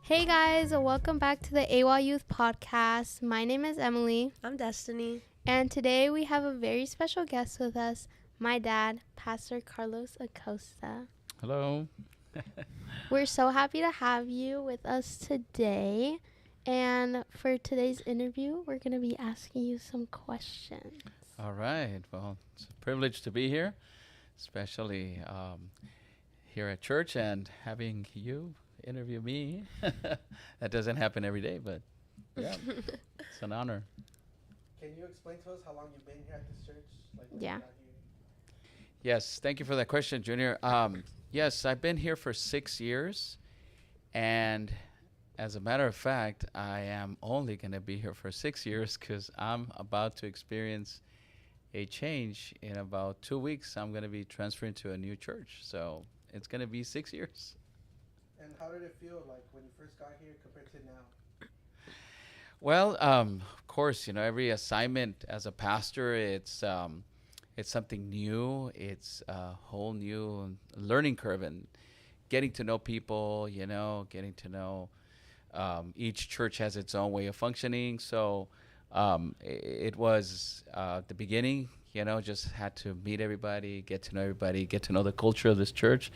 Hey guys, welcome back to the AWA Youth Podcast. My name is Emily. I'm Destiny. And today we have a very special guest with us, my dad, Pastor Carlos Acosta. Hello. We're so happy to have you with us today. And for today's interview, we're going to be asking you some questions. All right. Well, it's a privilege to be here, especially here at church and having you interview me. That doesn't happen every day, but yeah, it's an honor. Can you explain to us how long you've been here at this church? When Yeah. you got here? Yes, thank you for that question, Junior. Yes, I've been here for 6 years, and as a matter of fact, I am only going to be here for 6 years because I'm about to experience a change in about 2 weeks. I'm going to be transferring to a new church, so it's going to be 6 years. And how did it feel like when you first got here compared to now? Well, of course, every assignment as a pastor, it's something new. It's a whole new learning curve and getting to know people. Getting to know each church has its own way of functioning. So it was the beginning. Just had to meet everybody, get to know the culture of this church,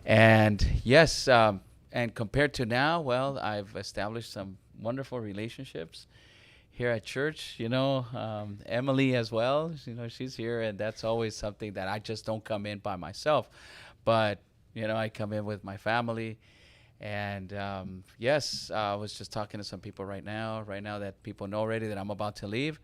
and yes, and compared to now, well, I've established some wonderful relationships here at church. Emily as well. She's here, and that's always something that I just don't come in by myself, but I come in with my family. And yes, I was just talking to some people right now that people know already that I'm about to leave.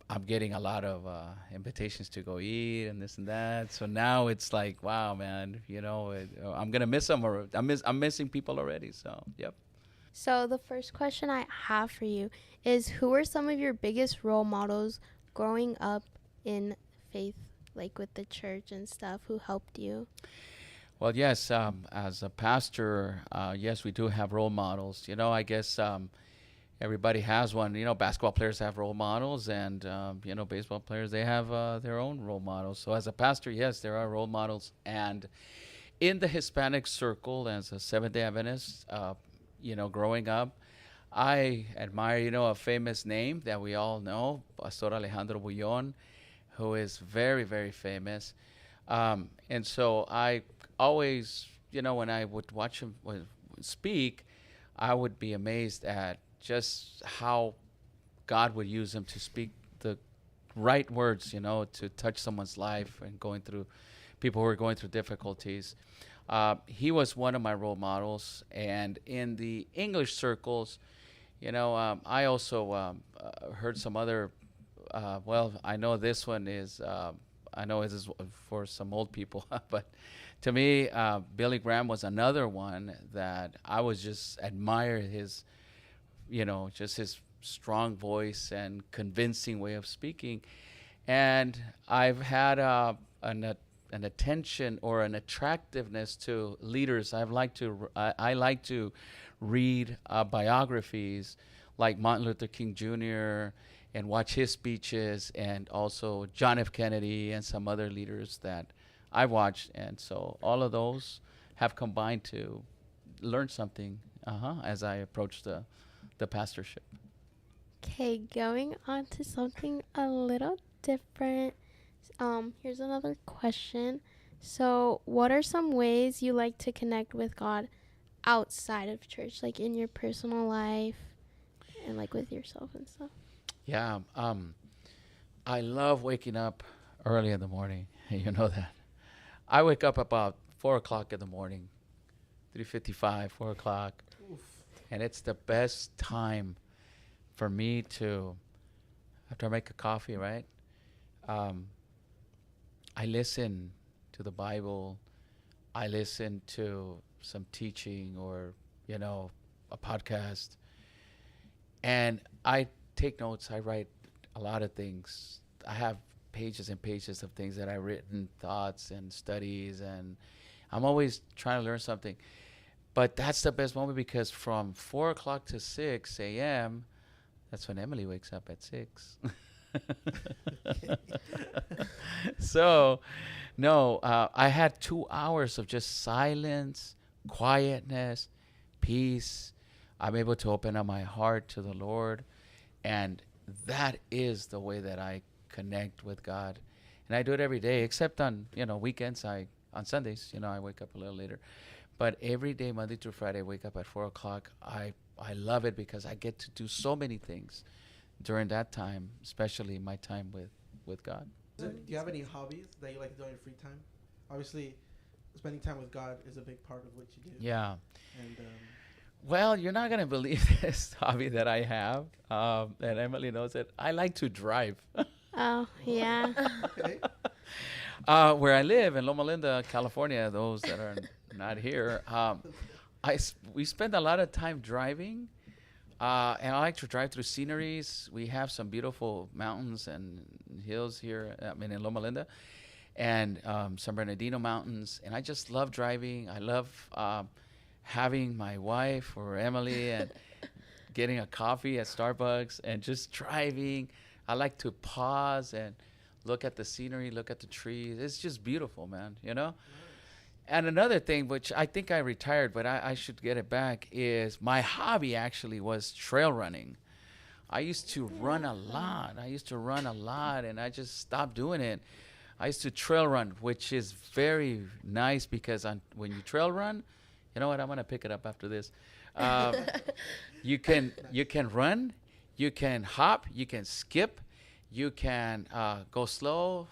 I'm getting a lot of invitations to go eat and this and that. So now it's like, wow, man, I'm gonna miss them, or I'm missing people already. So, yep. So the first question I have for you is, who were some of your biggest role models growing up in faith, like with the church and stuff, who helped you? Well, yes, as a pastor, yes, we do have role models. I guess everybody has one. Basketball players have role models, and baseball players, they have their own role models. So as a pastor, yes, there are role models. And in the Hispanic circle, as a Seventh-day Adventist, growing up, I admire, a famous name that we all know, Pastor Alejandro Bullon, who is very, very famous. And so I always, when I would watch him speak, I would be amazed at just how God would use him to speak the right words, to touch someone's life and people who are going through difficulties. He was one of my role models. And in the English circles, I also heard some other, I know this one is, I know it is for some old people, but to me, Billy Graham was another one that I was just admire his, just his strong voice and convincing way of speaking. And I've had an attention or an attractiveness to leaders. I like to read biographies like Martin Luther King Jr. and watch his speeches, and also John F. Kennedy and some other leaders that I've watched. And so all of those have combined to learn something as I approach the pastorship. Okay, going on to something a little different. Here's another question. So, what are some ways you like to connect with God outside of church, like in your personal life and like with yourself and stuff? Yeah, I love waking up early in the morning. You know that. I wake up about 4 o'clock in the morning, 3:55, 4 o'clock. Oof. And it's the best time for me to, after I make a coffee, right? I listen to the Bible. I listen to some teaching or, a podcast. And I take notes. I write a lot of things. I have pages and pages of things that I've written, thoughts and studies, and I'm always trying to learn something. But that's the best moment, because from 4 o'clock to 6 a.m., that's when Emily wakes up at 6. So, no, I had 2 hours of just silence, quietness, peace. I'm able to open up my heart to the Lord. And that is the way that I connect with God. And I do it every day, except on, weekends. On Sundays, I wake up a little later. But every day, Monday through Friday, I wake up at 4 o'clock. I love it because I get to do so many things during that time, especially my time with God. Do you have any hobbies that you like to do in your free time? Obviously, spending time with God is a big part of what you do. Yeah. And Well, you're not going to believe this hobby that I have, and Emily knows it. I like to drive. Oh, yeah. okay. Where I live in Loma Linda, California, those that are not here, we spend a lot of time driving, and I like to drive through sceneries. We have some beautiful mountains and hills here, in Loma Linda, and San Bernardino Mountains, and I just love driving. I love having my wife or Emily and getting a coffee at Starbucks and just driving. I like to pause and look at the scenery, look at the trees. It's just beautiful, man, And another thing, which I think I retired, but I should get it back, is my hobby actually was trail running. I used to run a lot. And I just stopped doing it. I used to trail run, which is very nice because when you trail run, you know what? I'm gonna pick it up after this. You can run, you can hop, you can skip, you can go slow,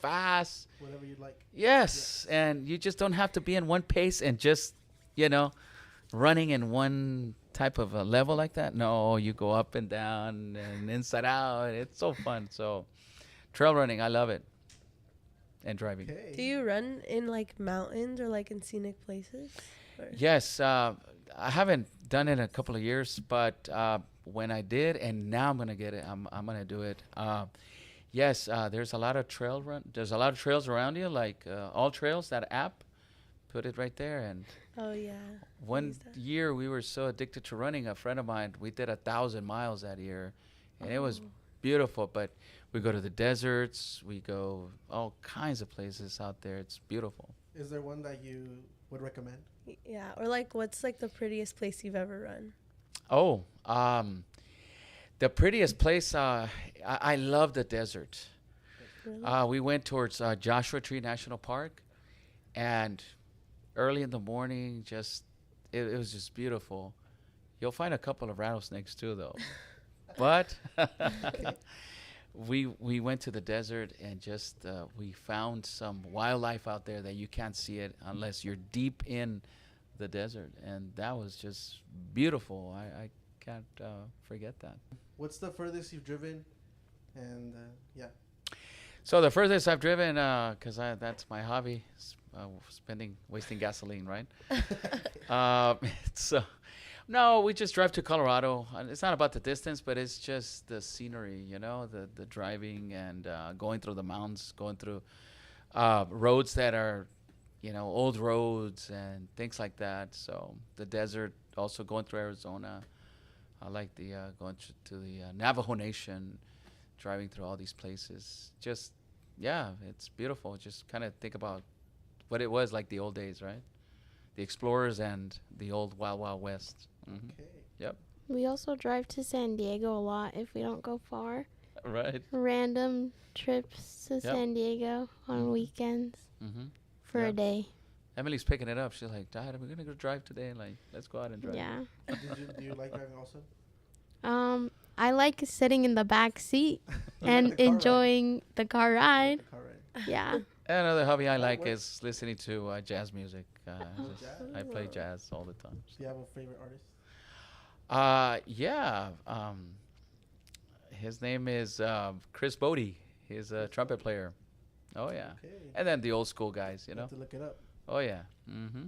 fast. Whatever you like. Yes, and you just don't have to be in one pace and just, running in one type of a level like that. No, you go up and down and inside out. It's so fun. So, trail running, I love it. And driving. Okay. Do you run in like mountains or like in scenic places? Or? Yes, I haven't done it in a couple of years, but when I did, and now I'm gonna get it. I'm gonna do it. Yes, there's a lot of There's a lot of trails around you, like All Trails. That app, put it right there. And Oh yeah. one year we were so addicted to running. A friend of mine, we did 1,000 miles that year, and it was beautiful. But we go to the deserts. We go all kinds of places out there. It's beautiful. Is there one that you would recommend? Yeah, or like what's like the prettiest place you've ever run? Oh, the prettiest place, I love the desert. Really? We went towards Joshua Tree National Park, and early in the morning, it was just beautiful. You'll find a couple of rattlesnakes too, though. But we went to the desert and just we found some wildlife out there that you can't see it unless you're deep in the desert, and that was just beautiful. I can't forget that. What's the furthest you've driven? And yeah. So the furthest I've driven, because that's my hobby, wasting gasoline, right? So, no, we just drive to Colorado. It's not about the distance, but it's just the scenery, the driving and going through the mountains, going through roads that are, old roads and things like that. So the desert, also going through Arizona. I like the going to the Navajo Nation, driving through all these places. Just, yeah, it's beautiful. Just kind of think about what it was like the old days, right? The explorers and the old Wild Wild West. Mm-hmm. Okay. Yep. We also drive to San Diego a lot if we don't go far. Right. Random trips to San Diego on weekends for a day. Emily's picking it up. She's like, Dad, are we going to go drive today? Like, let's go out and drive. Yeah. Do you like driving also? I like sitting in the back seat and enjoying the car ride. Yeah. Another hobby I like works. is listening to jazz music. I play jazz all the time. Do you have a favorite artist? Yeah. His name is Chris Bodie. He's a trumpet player. Oh, yeah. Okay. And then the old school guys, Have to look it up. Oh, yeah. Mm-hmm.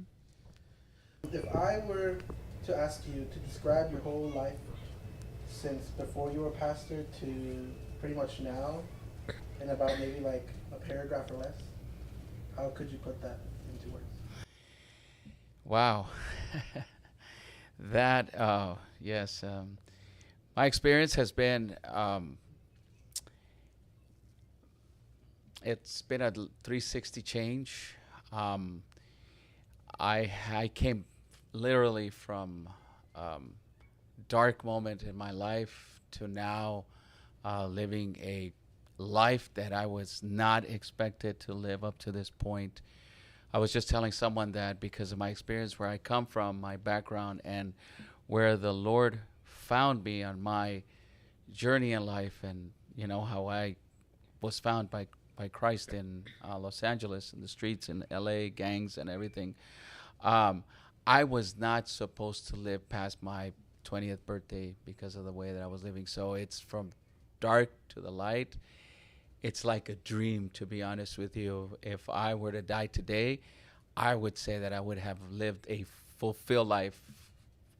If I were to ask you to describe your whole life since before you were a pastor to pretty much now in about maybe like a paragraph or less, how could you put that into words? Wow. That, yes. My experience has been, it's been a 360 change. I came literally from um, dark moment in my life to now living a life that I was not expected to live up to this point. I was just telling someone that because of my experience, where I come from, my background, and where the Lord found me on my journey in life, and how I was found by Christ in Los Angeles, in the streets, in LA, gangs and everything. Um, I was not supposed to live past my 20th birthday because of the way that I was living. So it's from dark to the light. It's like a dream, to be honest with you. If I were to die today, I would say that I would have lived a fulfilled life.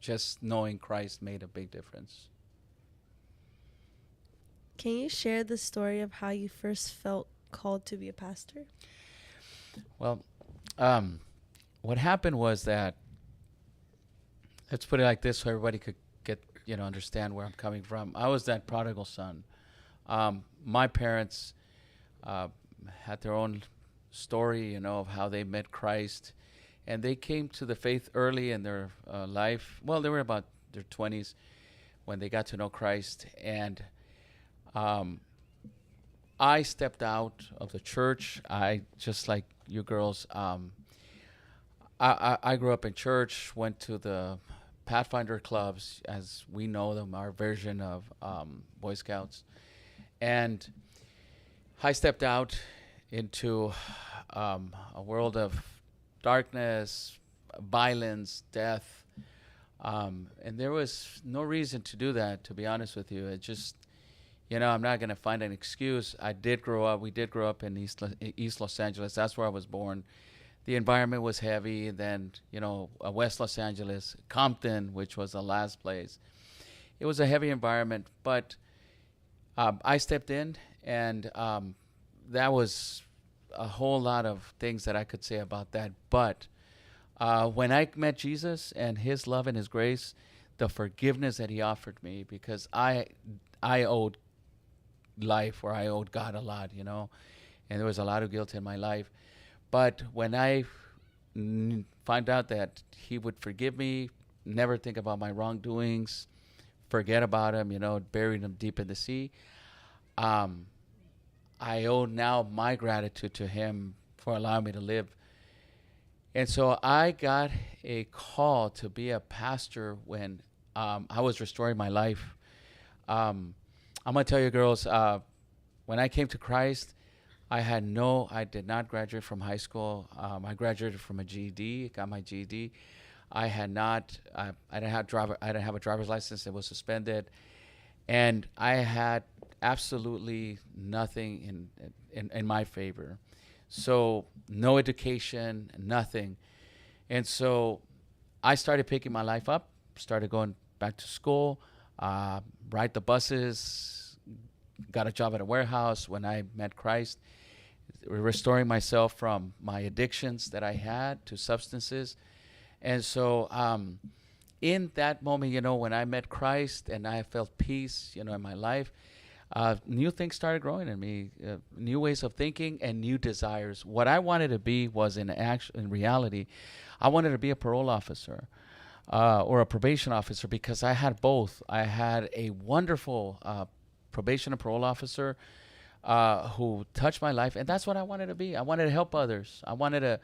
Just knowing Christ made a big difference. Can you share the story of how you first felt called to be a pastor? Well, what happened was that, let's put it like this so everybody could get, understand where I'm coming from. I was that prodigal son. My parents had their own story, of how they met Christ. And they came to the faith early in their life. Well, they were about their 20s when they got to know Christ. And I stepped out of the church. I, just like you girls, I grew up in church, went to the Pathfinder clubs, as we know them, our version of Boy Scouts. And I stepped out into a world of darkness, violence, death. And there was no reason to do that, to be honest with you. It just, I'm not going to find an excuse. We did grow up in East Los Angeles. That's where I was born. The environment was heavy. And then, West Los Angeles, Compton, which was the last place. It was a heavy environment, but I stepped in, and that was a whole lot of things that I could say about that. But when I met Jesus and his love and his grace, the forgiveness that he offered me, because I owed life, or I owed God a lot, and there was a lot of guilt in my life. But when I find out that he would forgive me, never think about my wrongdoings, forget about him, bury them deep in the sea, I owe now my gratitude to him for allowing me to live. And so I got a call to be a pastor when I was restoring my life. I'm going to tell you, girls, when I came to Christ, I did not graduate from high school. I graduated from a GED, got my GED. I didn't have a driver's license. It was suspended. And I had absolutely nothing in my favor. So no education, nothing. And so I started picking my life up, started going back to school, ride the buses, got a job at a warehouse when I met Christ, restoring myself from my addictions that I had to substances. And so in that moment, when I met Christ and I felt peace, in my life, new things started growing in me, new ways of thinking and new desires. What I wanted to be was in reality, I wanted to be a parole officer or a probation officer, because I had both. I had a wonderful probation and parole officer who touched my life, and that's what I wanted to be. I wanted to help others. I wanted to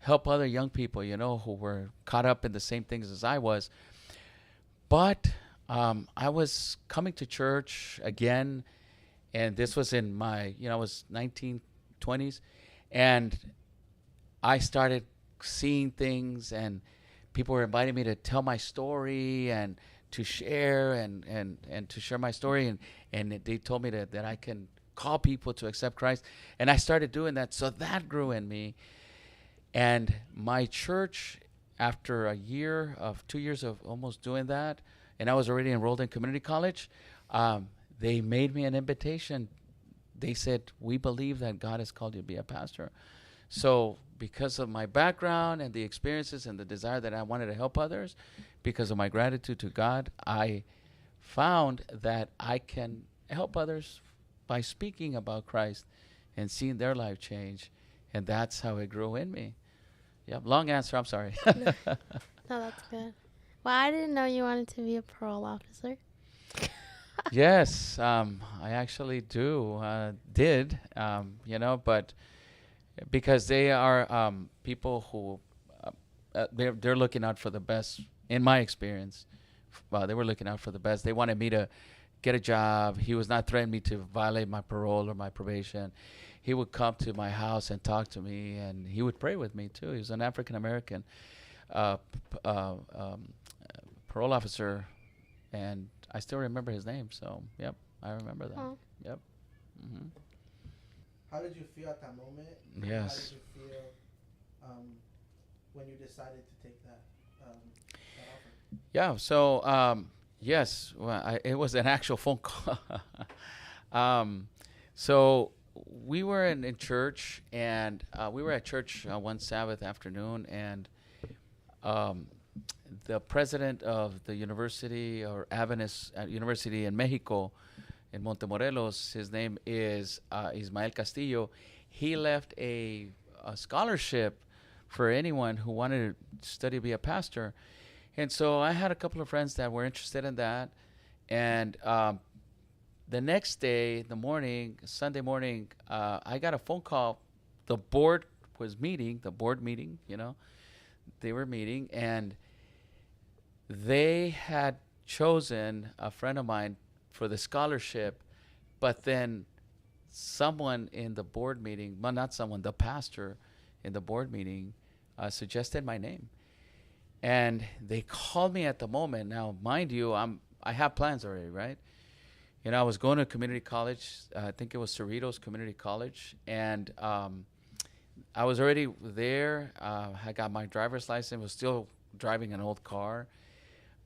help other young people, who were caught up in the same things as I was. But I was coming to church again, and this was in my, I was 1920s, and I started seeing things, and people were inviting me to tell my story and to share and to share my story, and they told me that I can call people to accept Christ, and I started doing that. So that grew in me, and my church, after 2 years of almost doing that, and I was already enrolled in community college, they made me an invitation. They said, we believe that God has called you to be a pastor. So because of my background and the experiences and the desire that I wanted to help others, because of my gratitude to God, I found that I can help others by speaking about Christ and seeing their life change. And that's how it grew in me. Yeah, long answer, I'm sorry. No, that's good. Well, I didn't know you wanted to be a parole officer. Yes, I actually did, but because they are people who they're looking out for the best. In my experience, they were looking out for the best. They wanted me to get a job. He was not threatening me to violate my parole or my probation. He would come to my house and talk to me, and he would pray with me too. He was an African American uh, parole officer, and I still remember his name. So, yep, I remember that. Oh, Yep. Hmm. How did you feel at that moment? And how did Yes. you feel um, when you decided to take that offer? Yeah. So, yes, well, it was an actual phone call. um, so we were in church, and we were at church one Sabbath afternoon, and um, the president of the university or Adventist University in Mexico, in Montemorelos, his name is Ismael Castillo. He left a scholarship for anyone who wanted to study to be a pastor. And so I had a couple of friends that were interested in that. And the next day, the morning, Sunday morning, I got a phone call. The board was meeting, the board meeting, they were meeting, and they had chosen a friend of mine for the scholarship, but then someone in the board meeting, well, not someone, the pastor in the board meeting suggested my name. And they called me at the moment. Now, mind you, I have plans already, right? I was going to community college. I think it was Cerritos Community College, and I was already there. I got my driver's license. Was still driving an old car.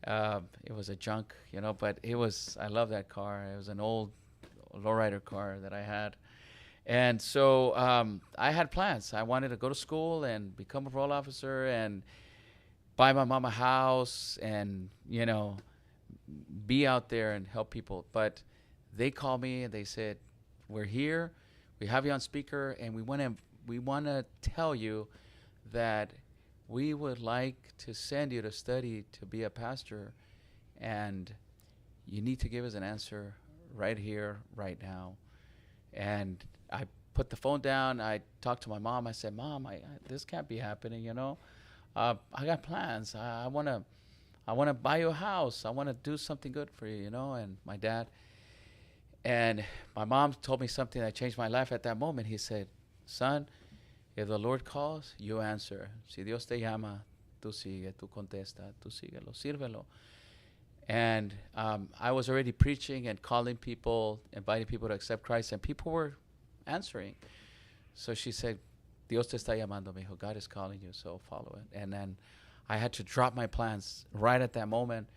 It was a junk, but I love that car. It was an old lowrider car that I had. And so I had plans. I wanted to go to school and become a parole officer and buy my mom a house and, be out there and help people. But they called me and they said, "We're here. We have you on speaker, and we want to tell you that we would like to send you to study to be a pastor, and you need to give us an answer right here, right now." And I put the phone down. I talked to my mom. I said, "Mom, this can't be happening. I got plans. I wanna buy you a house. I wanna do something good for you. And my dad and my mom told me something that changed my life at that moment. He said, "Son, if the Lord calls, you answer. Si Dios te llama, tú sigue, tú contesta, tú síguelo, sírvelo." And I was already preaching and calling people, inviting people to accept Christ, and people were answering. So she said, "Dios te está llamando, mijo. God is calling you, so follow it." And then I had to drop my plans right at that moment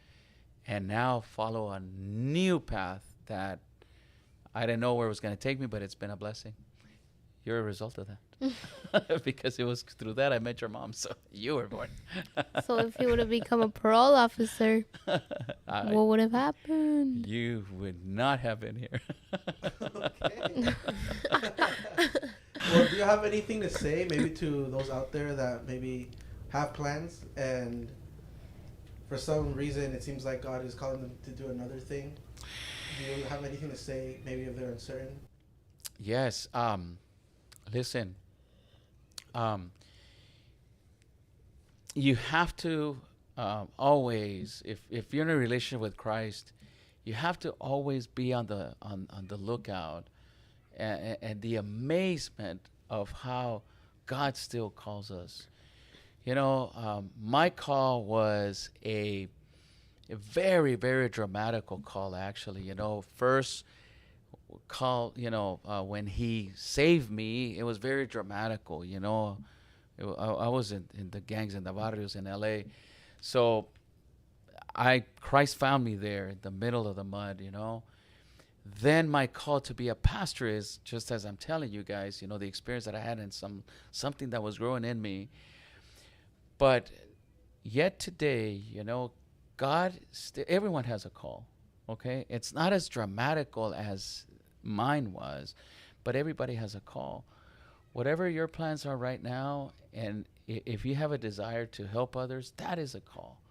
and now follow a new path that I didn't know where it was going to take me, but it's been a blessing. You're a result of that. Because it was through that I met your mom, so you were born. so if you would have become a parole officer, what would have happened? You would not have been here. Okay. Well, do you have anything to say maybe to those out there that maybe have plans and for some reason it seems like God is calling them to do another thing? Do you have anything to say maybe if they're uncertain? Yes. Listen. You have to always, if you're in a relationship with Christ, you have to always be on the lookout, and the amazement of how God still calls us. My call was a very, very dramatical call, actually. First call, when he saved me, it was very dramatical. I was in the gangs in the barrios in LA. So Christ found me there in the middle of the mud. Then my call to be a pastor is, just as I'm telling you guys, the experience that I had in something that was growing in me. But yet today, God, everyone has a call, okay? It's not as dramatical as mine was, but everybody has a call. whatever your plans are right now, and if you have a desire to help others, that is a call.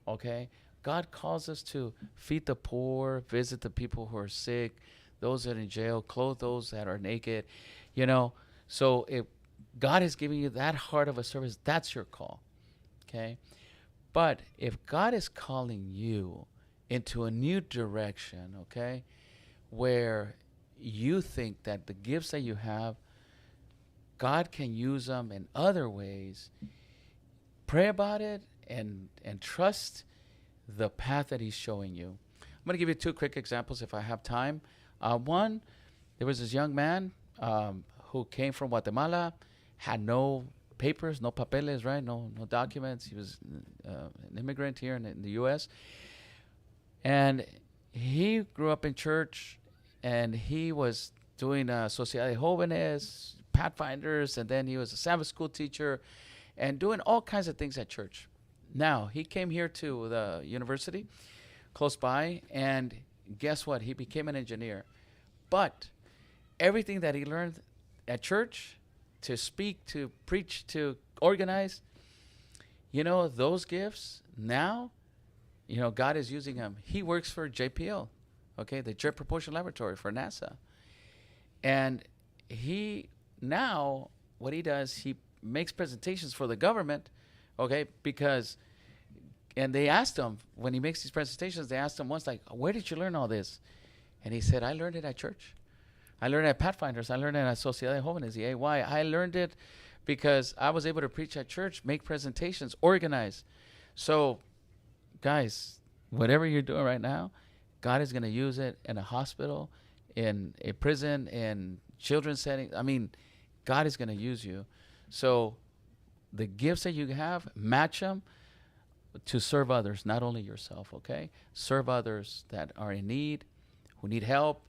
Okay? God calls us to feed the poor, visit the people who are sick, those that are in jail, clothe those that are naked. You know, so if God is giving you that heart of a service, that's your call. Okay? But if God is calling you into a new direction, okay, where you think that the gifts that you have, God can use them in other ways, pray about it and trust the path that He's showing you. I'm going to give you two quick examples if I have time. One, there was this young man who came from Guatemala, had no papers, no papeles, right? No documents. He was an immigrant here in the U.S. And he grew up in church, and he was doing Sociedad de Jóvenes, Pathfinders, and then he was a Sabbath school teacher and doing all kinds of things at church. Now, he came here to the university close by, and guess what? He became an engineer. But everything that he learned at church, to speak, to preach, to organize, those gifts now, God is using him. He works for JPL, okay, the Jet Propulsion Laboratory for NASA. And what he does, he makes presentations for the government, okay, and they asked him, when he makes these presentations, they asked him once, like, where did you learn all this? And he said, I learned it at church. I learned it at Pathfinders. I learned it at Sociedad de Jóvenes, the AY. I learned it because I was able to preach at church, make presentations, organize. So, guys, whatever you're doing right now, God is going to use it in a hospital, in a prison, in children's settings. I mean, God is going to use you. So the gifts that you have, match them to serve others, not only yourself, okay? Serve others that are in need, who need help.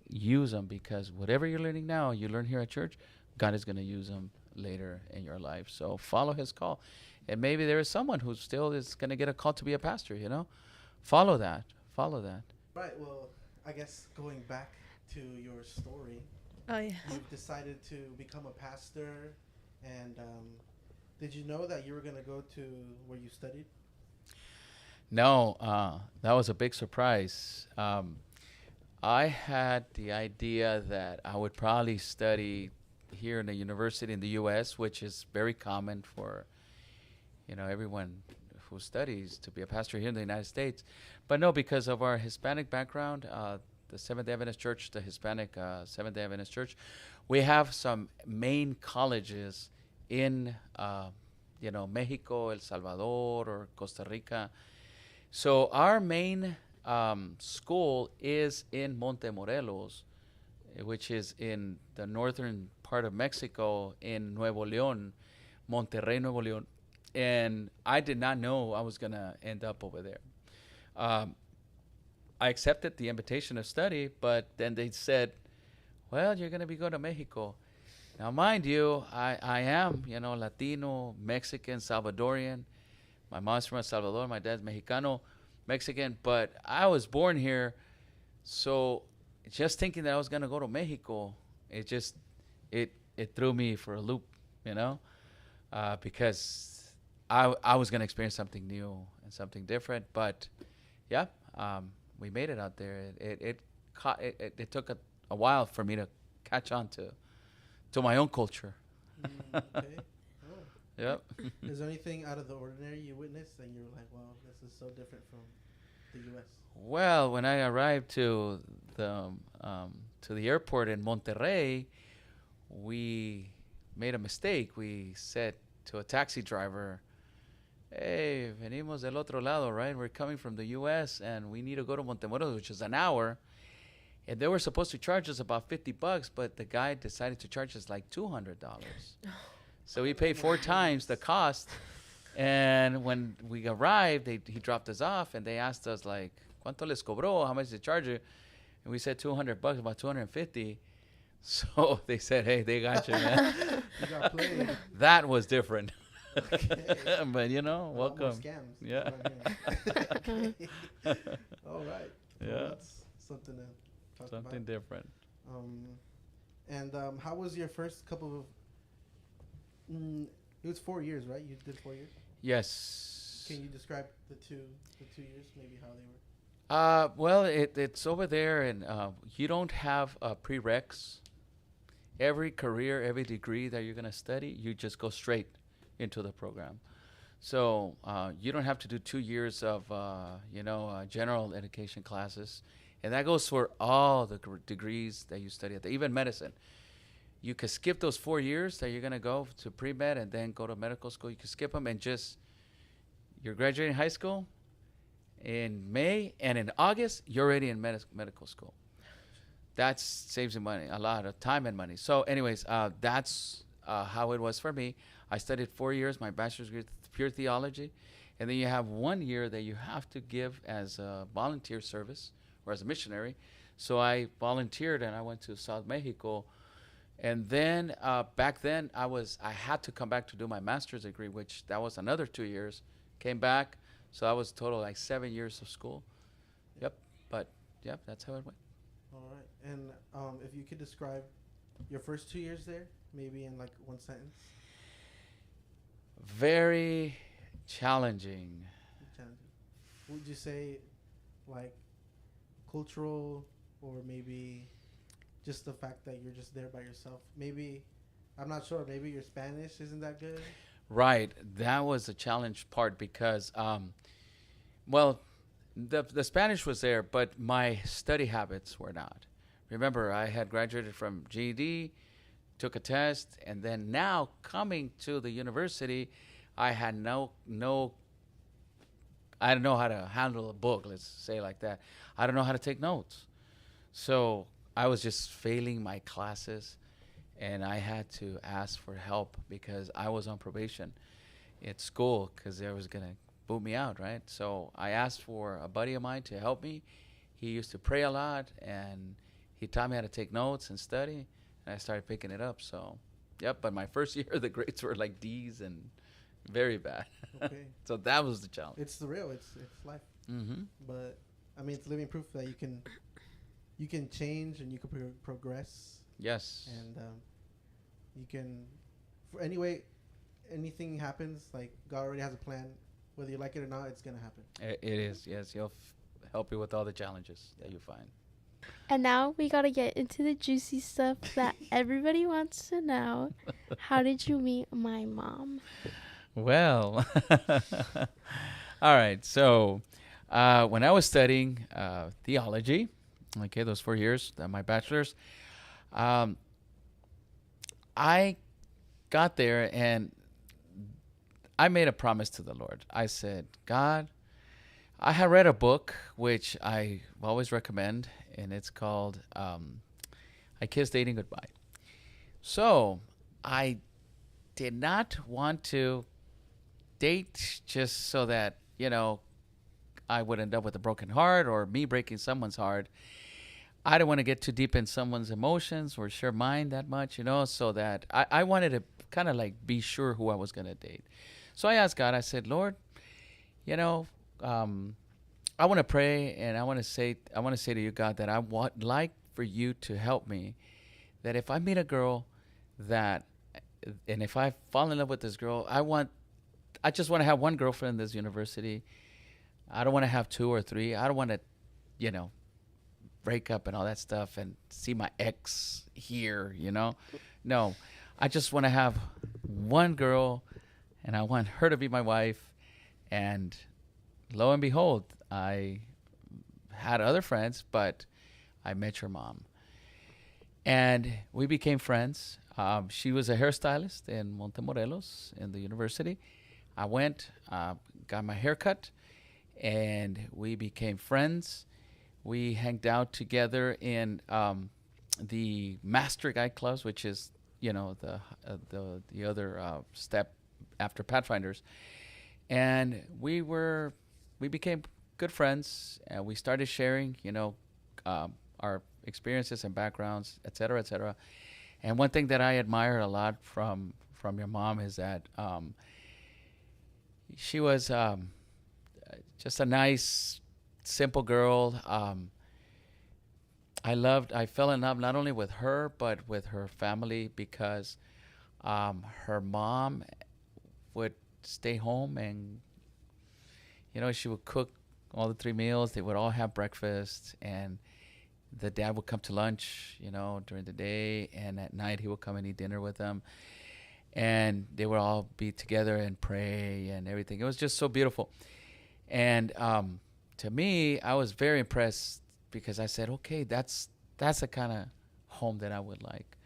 Use them, because whatever you're learning now, you learn here at church, God is going to use them later in your life. So follow His call. And maybe there is someone who still is going to get a call to be a pastor, Follow that. Follow that. Right. Well, I guess going back to your story, Oh, yeah. you've decided to become a pastor, and did you know that you were going to go to where you studied? No, that was a big surprise. I had the idea that I would probably study here in a university in the U.S., which is very common for, everyone who studies to be a pastor here in the United States. But no, because of our Hispanic background, the Seventh-day Adventist Church, the Hispanic Seventh-day Adventist Church, we have some main colleges in, Mexico, El Salvador, or Costa Rica. So our main school is in Montemorelos, which is in the northern part of Mexico, in Nuevo León, Monterrey, Nuevo León. And I did not know I was going to end up over there. I accepted the invitation to study, but then they said, well, you're going to be going to Mexico. Now, mind you, I am, Latino, Mexican, Salvadorian. My mom's from El Salvador. My dad's Mexicano, Mexican. But I was born here. So just thinking that I was going to go to Mexico, it threw me for a loop, because I was going to experience something new and something different. But, yeah, we made it out there. It took a while for me to catch on to my own culture. Okay. Oh. Yep. Is there anything out of the ordinary you witnessed and you were like, wow, this is so different from the U.S.? Well, when I arrived to the airport in Monterrey, we made a mistake. We said to a taxi driver, hey, venimos del otro lado, right? We're coming from the U.S. and we need to go to Montemorelos, which is an hour. And they were supposed to charge us about $50, but the guy decided to charge us like $200. So we paid 4 times the cost. And when we arrived, he dropped us off, and they asked us, like, ¿Cuánto les cobró? How much did they charge you? And we said $200, about $250. So they said, hey, they got you, man. You got played. That was different. Okay. But, A lot more welcome. scams. Yeah. Okay. All right. Yeah. Well, that's something to talk Something about. different. And how was your first couple of It was 4 years, right? You did 4 years. Yes. Can you describe the 2 years, maybe how they were? Well, it's over there, and you don't have prereqs. Every career, every degree that you're going to study, you just go straight into the program. So you don't have to do 2 years of, general education classes. And that goes for all the degrees that you study even medicine. You could skip those 4 years that you're going to go to pre-med and then go to medical school. You could skip them and you're graduating high school in May, and in August, you're already in medical school. That saves you money, a lot of time and money. So anyways, that's how it was for me. I studied 4 years, my bachelor's degree, pure theology. And then you have 1 year that you have to give as a volunteer service or as a missionary. So I volunteered and I went to South Mexico. And then back then I had to come back to do my master's degree, which that was another 2 years. Came back, so I was total like 7 years of school. Yep, but yep, that's how it went. All right. And if you could describe your first 2 years there, maybe in like one sentence. Very challenging. Challenging. Would you say like cultural, or maybe just the fact that you're just there by yourself? Maybe, I'm not sure, maybe your Spanish isn't that good? Right, that was the challenge part because, well, the Spanish was there, but my study habits were not. Remember, I had graduated from GED, took a test, and then now coming to the university, I had I don't know how to handle a book, let's say like that. I don't know how to take notes. So I was just failing my classes, and I had to ask for help because I was on probation at school because they was going to boot me out, right? So I asked for a buddy of mine to help me. He used to pray a lot, and he taught me how to take notes and study, and I started picking it up. So, yep, but my first year, the grades were like D's and very bad. Okay. So that was the challenge. It's real. It's life. Mm-hmm. But I mean, it's living proof that you can change and you can progress, Yes. and you can, for anyway, anything happens, like God already has a plan. Whether you like it or not, it's gonna happen. It is, yes. He'll help you with all the challenges that you find. And now we gotta get into the juicy stuff that everybody wants to know. How did you meet my mom? Well, all right. So when I was studying theology, okay, those 4 years, my bachelor's, I got there and I made a promise to the Lord. I said, God, I had read a book which I always recommend, and it's called I Kissed Dating Goodbye. So I did not want to date just so that, I would end up with a broken heart or me breaking someone's heart. I don't want to get too deep in someone's emotions or share mine that much, so that I wanted to kind of like be sure who I was going to date. So I asked God, I said, Lord, I want to pray, and I want to say to you, God, that I would like for you to help me, that if I meet a girl and if I fall in love with this girl, I just want to have one girlfriend in this university. I don't want to have 2 or 3. I don't want to, break up and all that stuff and see my ex here, No, I just want to have one girl, and I want her to be my wife. And lo and behold, I had other friends, but I met your mom. And we became friends. She was a hairstylist in Montemorelos in the university. I went, got my hair cut, and we became friends. We hanged out together in the Master Guide clubs, which is, the other step after Pathfinders. And we became good friends, and we started sharing, our experiences and backgrounds, et cetera, et cetera. And one thing that I admire a lot from your mom is that she was just a nice, simple girl. I fell in love not only with her, but with her family, because Her mom would stay home, and she would cook all the three meals. They would all have breakfast, and the dad would come to lunch, during the day, and at night he would come and eat dinner with them, and they would all be together and pray and everything. It was just so beautiful. And to me, I was very impressed because I said, okay, that's the kind of home that I would like.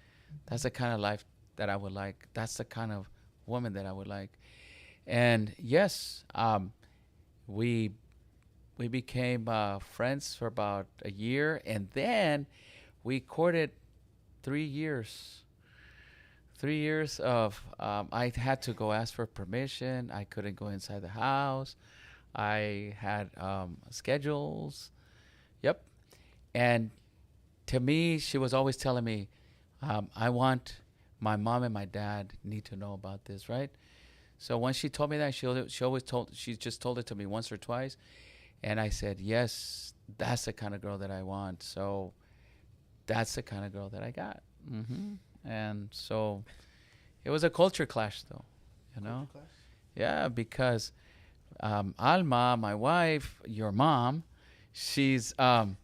That's the kind of life that I would like. That's the kind of woman that I would like. And yes, we we became friends for about a year, and then we courted 3 years. 3 years of I had to go ask for permission. I couldn't go inside the house. I had schedules. Yep. And to me, she was always telling me, I want my mom and my dad need to know about this, right? So when she told me that, she just told it to me once or twice, and I said, yes, that's the kind of girl that I want. So that's the kind of girl that I got. And so it was a culture clash, though, you know? Class? Yeah, because Alma, my wife, your mom, she's from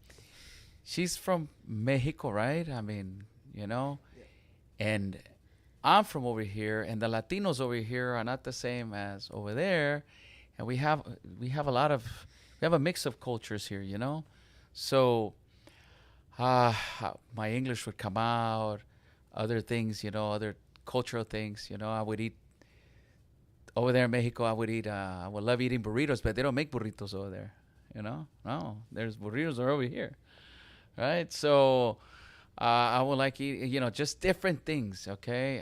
Mexico, right? I mean, and I'm from over here, and the Latinos over here are not the same as over there, and we have a mix of cultures here, So my English would come out, other things, other cultural things, I would eat over there in Mexico. I would love eating burritos, but they don't make burritos over there, No, there's burritos are over here, right? So I would like eat, just different things. Okay,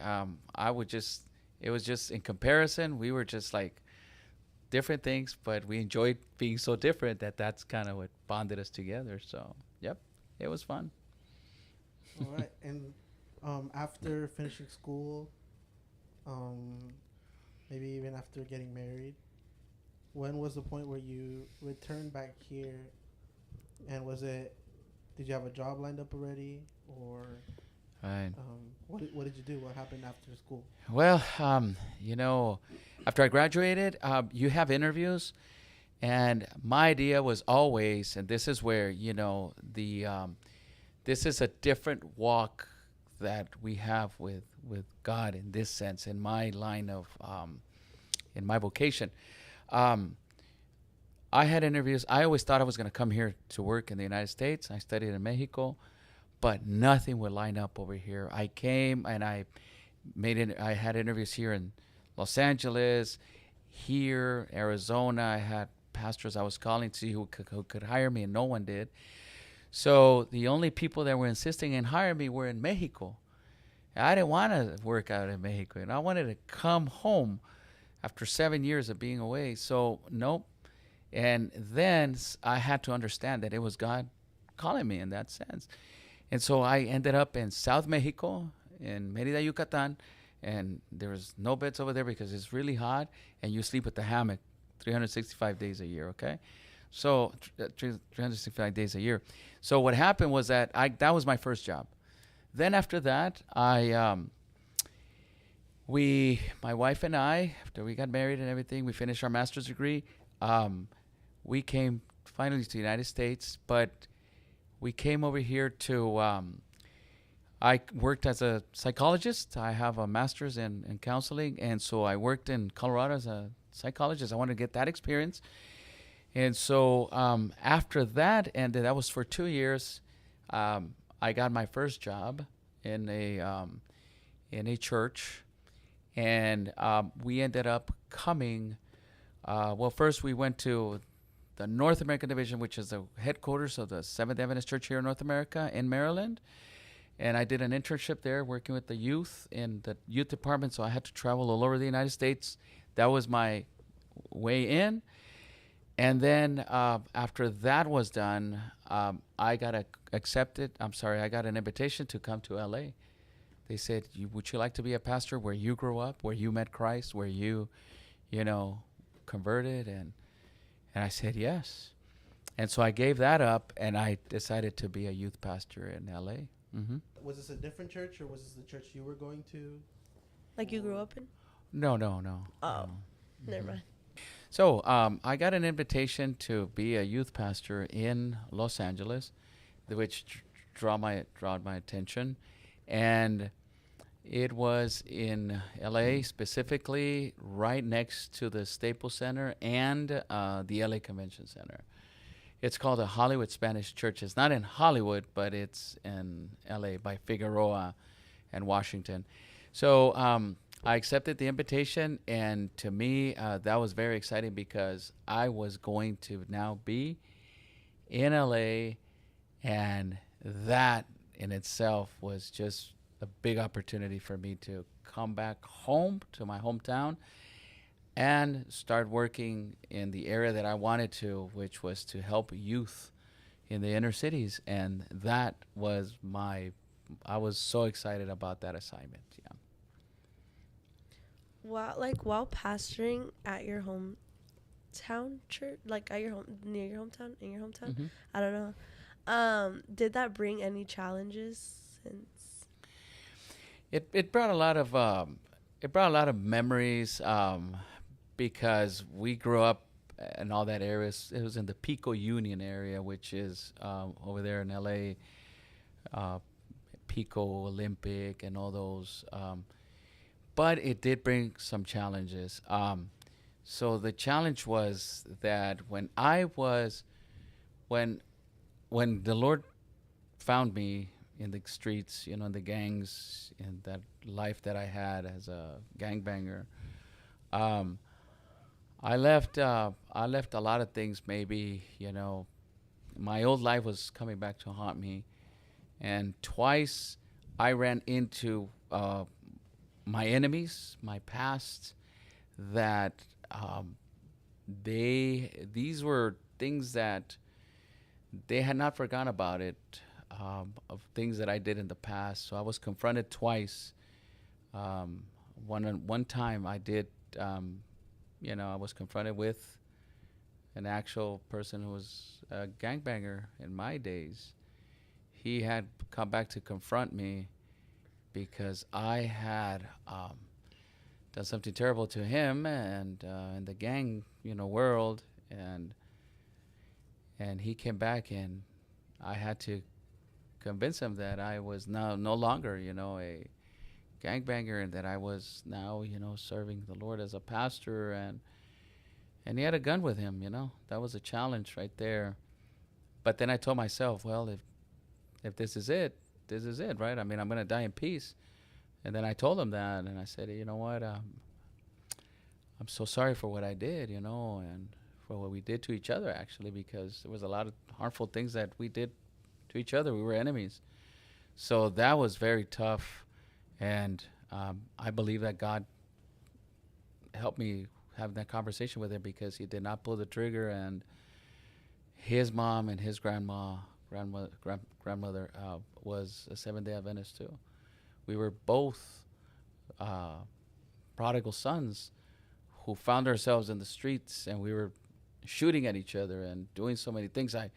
it was just in comparison, we were just like different things, but we enjoyed being so different that's kind of what bonded us together. So, yep, it was fun. All right. And after finishing school, um, maybe even after getting married, when was the point where you returned back here? And did you have a job lined up already? Or Right. what did you do? What happened after school? Well, after I graduated, you have interviews, and my idea was always, and this is where this is a different walk that we have with God in this sense, in my line of in my vocation. I had interviews. I always thought I was going to come here to work in the United States. I studied in Mexico, but nothing would line up over here. I came and I had interviews here in Los Angeles, here, Arizona. I had pastors I was calling to see who could hire me, and no one did. So the only people that were insisting in hiring me were in Mexico. I didn't want to work out in Mexico, and I wanted to come home after 7 years of being away. So nope. And then I had to understand that it was God calling me in that sense. And so I ended up in South Mexico, in Mérida, Yucatan, and there was no beds over there because it's really hot, and you sleep with the hammock 365 days a year, okay? So 365 days a year. So what happened was that that was my first job. Then after that, my wife and I, after we got married and everything, we finished our master's degree. We came finally to the United States, but we came over here to, I worked as a psychologist. I have a master's in counseling, and so I worked in Colorado as a psychologist. I wanted to get that experience. And so after that ended, that was for 2 years, I got my first job in a church, and we ended up coming. First we went to the North American Division, which is the headquarters of the Seventh Adventist Church here in North America in Maryland. And I did an internship there working with the youth in the youth department, so I had to travel all over the United States. That was my way in. And then after that was done, I got I got an invitation to come to LA. They said, would you like to be a pastor where you grew up, where you met Christ, where you converted? And I said yes. And so I gave that up, and I decided to be a youth pastor in LA. Was this a different church, or was this the church you were going to? Like you grew up in? No, no, no. Oh, No. never Mhm. mind. So I got an invitation to be a youth pastor in Los Angeles, which drawed my attention, and it was in L.A. specifically, right next to the Staples Center and the L.A. Convention Center. It's called the Hollywood Spanish Church. It's not in Hollywood, but it's in L.A. by Figueroa and Washington. So I accepted the invitation, and to me, that was very exciting because I was going to now be in LA, and that in itself was just a big opportunity for me to come back home to my hometown and start working in the area that I wanted to, which was to help youth in the inner cities. And that was I was so excited about that assignment. Yeah. While pastoring at your hometown church, like at your home near your hometown, in your hometown, Hmm. I don't know. Did that bring any challenges since? It brought a lot of memories because we grew up in all that area. It was in the Pico Union area, which is over there in LA, uh, Pico Olympic and all those. But it did bring some challenges. So the challenge was that when when the Lord found me in the streets, in the gangs, in that life that I had as a gangbanger, um, I left a lot of things. Maybe my old life was coming back to haunt me, and twice I ran into my enemies, my past, that um, these were things that they had not forgotten about it, of things that I did in the past. So I was confronted twice. One time I did, I was confronted with an actual person who was a gangbanger in my days. He had come back to confront me because I had done something terrible to him and in the gang, world, and he came back, and I had to convince him that I was now no longer, a gangbanger, and that I was now, serving the Lord as a pastor, and he had a gun with him. That was a challenge right there. But then I told myself, well, if this is it, this is it, right? I mean, I'm gonna die in peace. And then I told him that, and I said, you know what? I'm so sorry for what I did, and for what we did to each other, actually, because there was a lot of harmful things that we did to each other. We were enemies. So that was very tough. And I believe that God helped me have that conversation with him because he did not pull the trigger. And his mom and his grandmother was a Seventh-day Adventist too. We were both uh, prodigal sons who found ourselves in the streets, and we were shooting at each other and doing so many things. I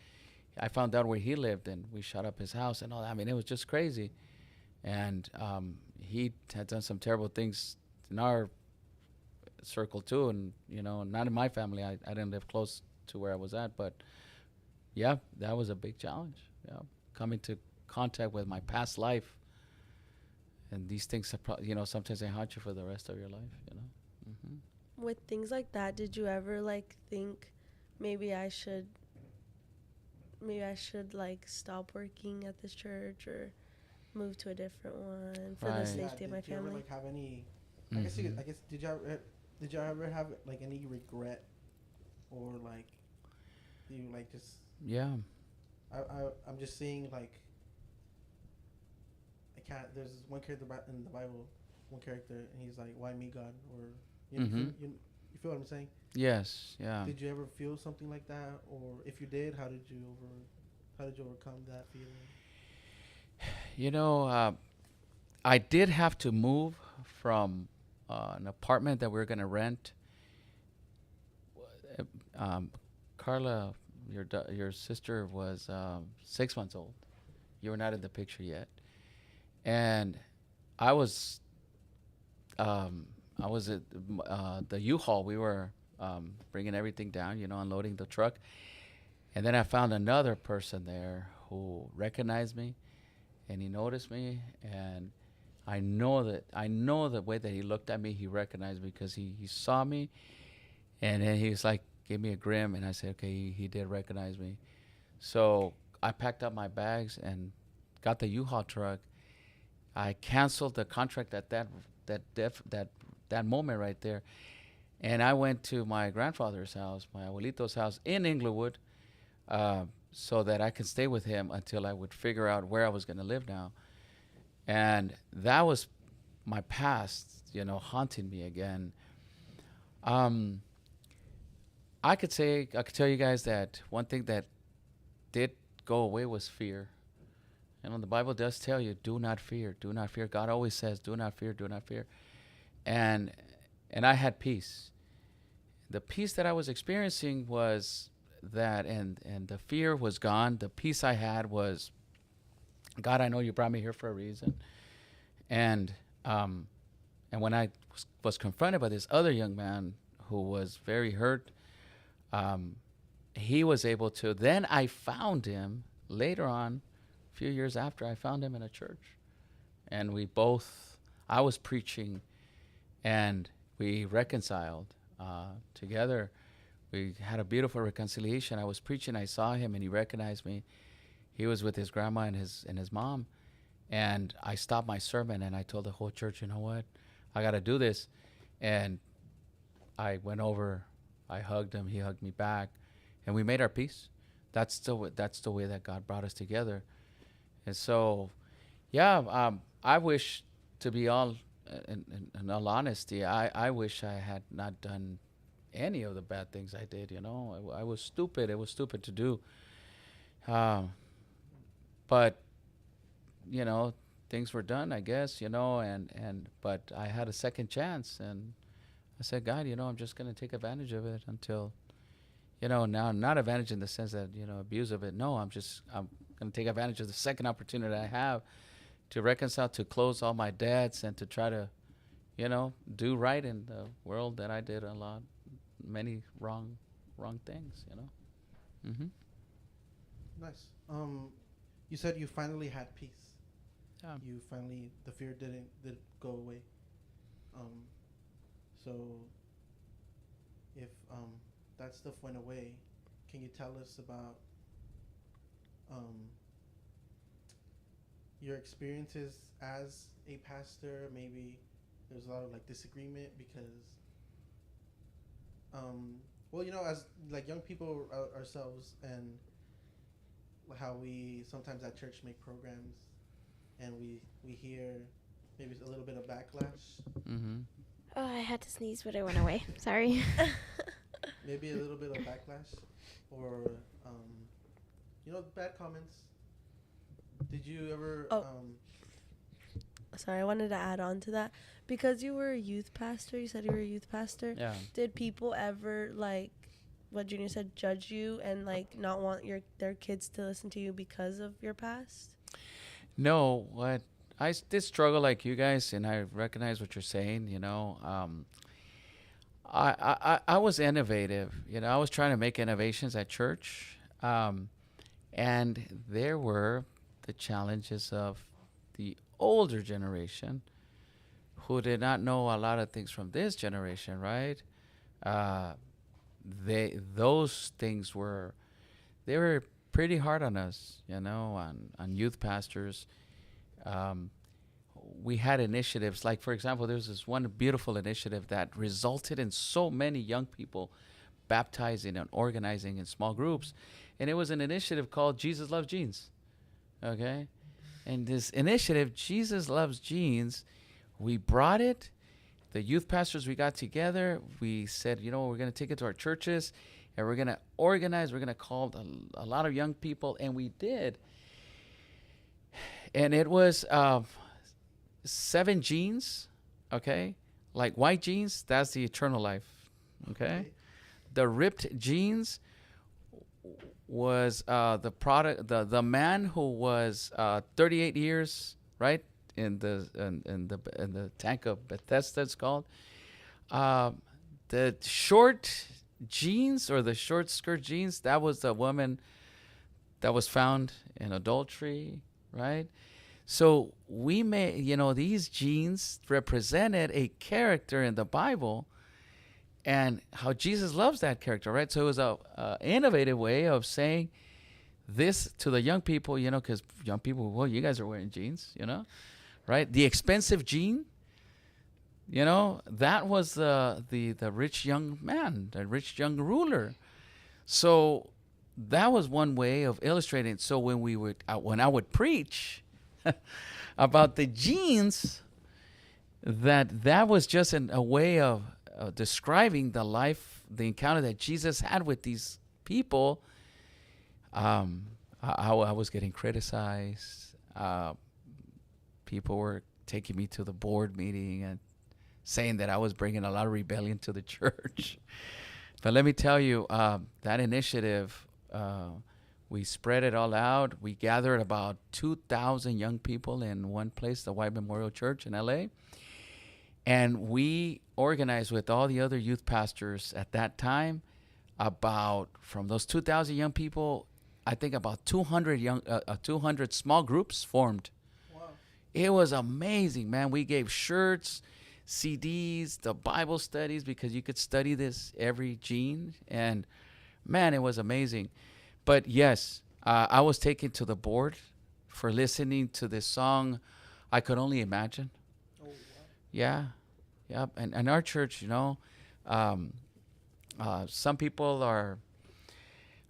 found out where he lived, and we shot up his house and all that. I mean, it was just crazy. And he had done some terrible things in our circle too, and not in my family. I didn't live close to where I was at, but yeah, that was a big challenge. Yeah, coming to contact with my past life, and these things, sometimes they haunt you for the rest of your life. Hmm. With things like that, did you ever think maybe I should like stop working at this church or move to a different one for the Right. safety of my Did you ever family? have any? Mhm. I guess did you ever have any regret or you just Yeah. I'm just seeing I can't. There's one character in the Bible, one character, and he's like, "Why me, God?" Or Mhm. you feel what I'm saying? Yes. Yeah. Did you ever feel something like that, or if you did, how did you overcome that feeling? You know, I did have to move from an apartment that we were going to rent. Um, Carla, your sister was 6 months old. You were not in the picture yet, and I was I was at the U-Haul. We were bringing everything down, unloading the truck. And then I found another person there who recognized me, and he noticed me, and I know the way that he looked at me, he recognized me because he saw me, and then he was like, gave me a grin, and I said, okay, he did recognize me. So I packed up my bags and got the U-Haul truck. I canceled the contract at that moment right there, and I went to my grandfather's house, my abuelito's house in Inglewood, so that I could stay with him until I would figure out where I was going to live now. And that was my past, haunting me again. I could tell you guys that one thing that did go away was fear. The Bible does tell you, do not fear, do not fear. God always says, do not fear, do not fear. And I had peace. The peace that I was experiencing was that, and the fear was gone. The peace I had was, God, I know you brought me here for a reason. And when I was confronted by this other young man who was very hurt, he was able to. Then I found him later on, a few years after. I found him in a church, and I was preaching, and we reconciled together. We had a beautiful reconciliation. I was preaching. I saw him, and he recognized me. He was with his grandma and his mom. And I stopped my sermon, and I told the whole church, you know what? I got to do this. And I went over. I hugged him. He hugged me back. And we made our peace. That's the way that God brought us together. And so, yeah, I wish, to be all in all honesty, I wish I had not done any of the bad things I did. I was stupid. It was stupid to do. But things were done, I guess, but I had a second chance, and I said, God, I'm just going to take advantage of it until, now, not advantage in the sense that, abuse of it. No, I'm going to take advantage of the second opportunity I have to reconcile, to close all my debts, and to try to, do right in the world that I did many wrong things, Mm-hmm. Nice. You said you finally had peace. Yeah. The fear did go away. So if that stuff went away, can you tell us about your experiences as a pastor? Maybe there's a lot of disagreement because as young people ourselves, and how we sometimes at church make programs, and we hear maybe a little bit of backlash. Mm-hmm. Oh, I had to sneeze, but it went away. Sorry. Maybe a little bit of backlash, or bad comments. Did you ever? Sorry, I wanted to add on to that. Because you were a youth pastor, you said you were a youth pastor. Yeah. Did people ever, what Junior said, judge you and, not want their kids to listen to you because of your past? No, what I did struggle like you guys, and I recognize what you're saying. I was innovative. I was trying to make innovations at church, and there were the challenges of the older generation who did not know a lot of things from this generation, right? Those things were pretty hard on us, on youth pastors. We had initiatives, like, for example, there's this one beautiful initiative that resulted in so many young people baptizing and organizing in small groups. And it was an initiative called Jesus Loves Jeans. Okay? And this initiative, Jesus Loves Jeans, we brought it. The youth pastors, we got together. We said, we're going to take it to our churches, and we're going to organize. We're going to call a lot of young people. And we did. And it was 7 jeans, okay? Like white jeans, that's the eternal life, okay? The ripped jeans was the product, the man who was 38 years, right, in the tank of Bethesda, it's called. The short jeans or the short skirt jeans, that was the woman that was found in adultery, right? So these jeans represented a character in the Bible and how Jesus loves that character, right? So it was a innovative way of saying this to the young people, because young people, well, you guys are wearing jeans, right? The expensive jean, that was the rich young man, the rich young ruler. So that was one way of illustrating. So when I would preach about the jeans, that was just a way of describing the life, the encounter that Jesus had with these people. I was getting criticized. People were taking me to the board meeting and saying that I was bringing a lot of rebellion to the church. But let me tell you, that initiative, we spread it all out. We gathered about 2,000 young people in one place, the White Memorial Church in LA. And we organized with all the other youth pastors at that time from those 2,000 young people, I think about 200 small groups formed. Wow. It was amazing, man. We gave shirts, CDs, the Bible studies, because you could study this every gene. And, man, it was amazing. But, yes, I was taken to the board for listening to this song, I Could Only Imagine. Oh, wow. Yeah. Yep. And our church, some people are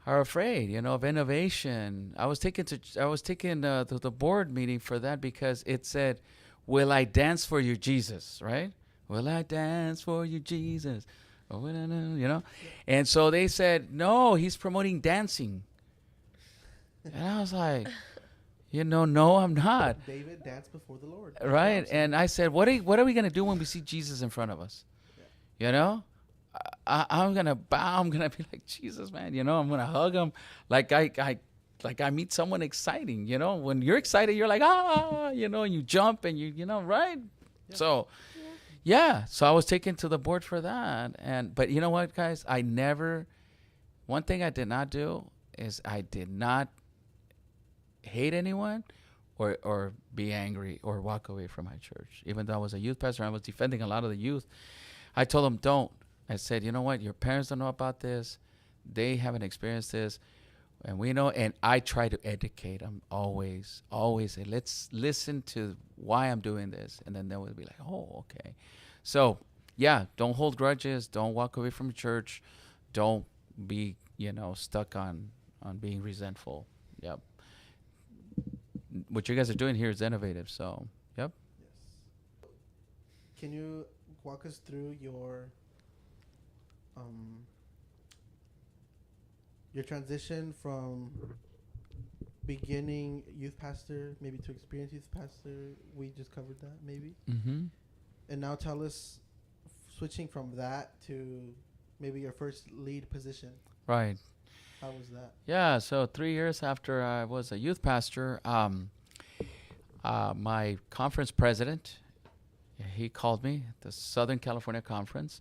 afraid, of innovation. I was taken to the board meeting for that because it said, "Will I dance for you, Jesus?" Right? Will I dance for you, Jesus? Oh, And so they said, "No, he's promoting dancing." And I was like, no, I'm not. David danced before the Lord. Right. And I said, what are we going to do when we see Jesus in front of us? Yeah. I'm going to bow. I'm going to be like, Jesus, man, I'm going to hug him like I meet someone exciting. When you're excited, you're like, and you jump and right? Yeah. So, yeah. So I was taken to the board for that. But you know what, guys? One thing I did not do is I did not hate anyone or be angry or walk away from my church. Even though I was a youth pastor, I was defending a lot of the youth. I told them, don't. I said, you know what? Your parents don't know about this. They haven't experienced this. And we know. And I try to educate them always say, let's listen to why I'm doing this. And then they will be like, oh, okay. So, yeah, don't hold grudges. Don't walk away from church. Don't be, stuck on being resentful. Yep. What you guys are doing here is innovative. So, yep. Yes. Can you walk us through your transition from beginning youth pastor maybe to experienced youth pastor? We just covered that maybe. Mm-hmm. And now tell us switching from that to maybe your first lead position. Right. How was that? Yeah, so 3 years after I was a youth pastor, my conference president, he called me, the Southern California Conference.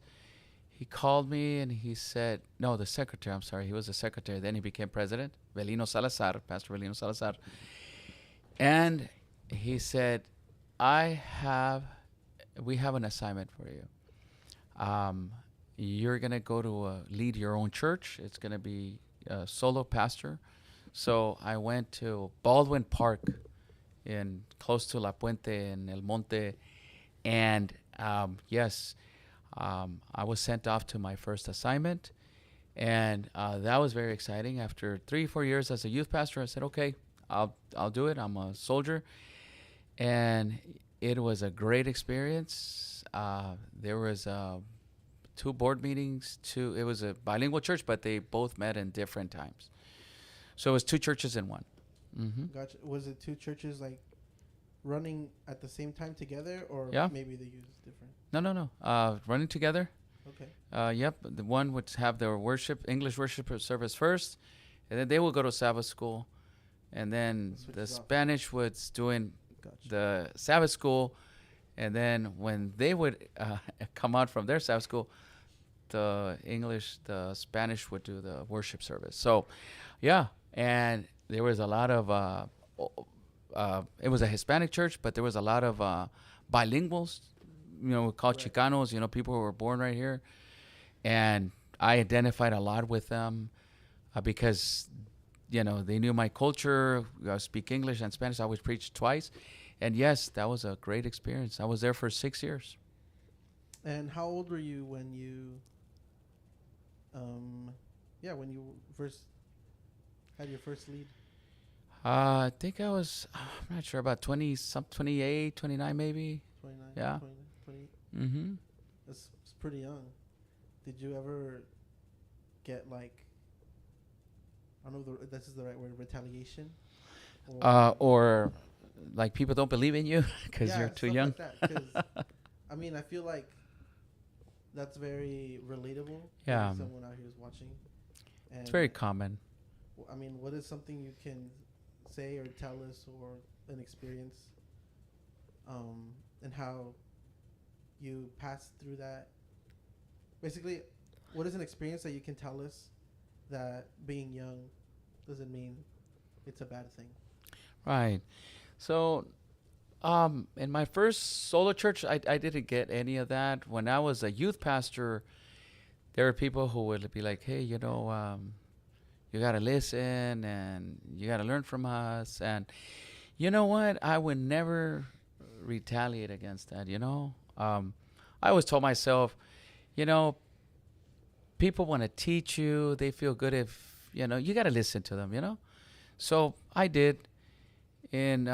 He called me and he said, no, the secretary, I'm sorry, he was the secretary. Then he became president, Pastor Belino Salazar. And he said, we have an assignment for you. You're going to go to lead your own church. It's going to be a solo pastor. So I went to Baldwin Park close to La Puente in El Monte. And yes, I was sent off to my first assignment. And that was very exciting. After 3-4 years as a youth pastor, I said, okay, I'll do it. I'm a soldier. And it was a great experience. There was 2 board meetings. It was a bilingual church, but they both met in different times. So it was 2 churches in one. Mm-hmm. Gotcha. Was it 2 churches like running at the same time together, or maybe they use different? No. Running together. Okay. Yep. The one would have their English worship service first, and then they will go to Sabbath school, and then the Spanish was doing Gotcha. the Sabbath school, and then when they would come out from their Sabbath school, the Spanish would do the worship service. So, yeah, and there was a lot of it was a Hispanic church, but there was a lot of bilinguals, called Right. Chicanos, people who were born right here, and I identified a lot with them because they knew my culture. I speak English and Spanish. I was preached twice, and yes, that was a great experience. I was there for 6 years. And how old were you when you, when you first had your first lead? I think I was, I'm not sure, about 20, 28, 29 maybe. 29, Yeah. 20. Mm-hmm. It's pretty young. Did you ever get like, I don't know if this is the right word, retaliation? Or like people don't believe in you because you're too stuff young. Like that, 'cause, I mean, I feel like that's very relatable. Yeah. If someone out here is watching. And It's very common. I mean, what is something you can say or tell us, or an experience, and how you passed through that? Basically, what is an experience that you can tell us that being young doesn't mean it's a bad thing? Right. So, in my first solo church, I didn't get any of that. When I was a youth pastor, there were people who would be like, hey, you got to listen and you got to learn from us. And you know what? I would never retaliate against that, I always told myself, people want to teach you. They feel good if, you got to listen to them. So I did. In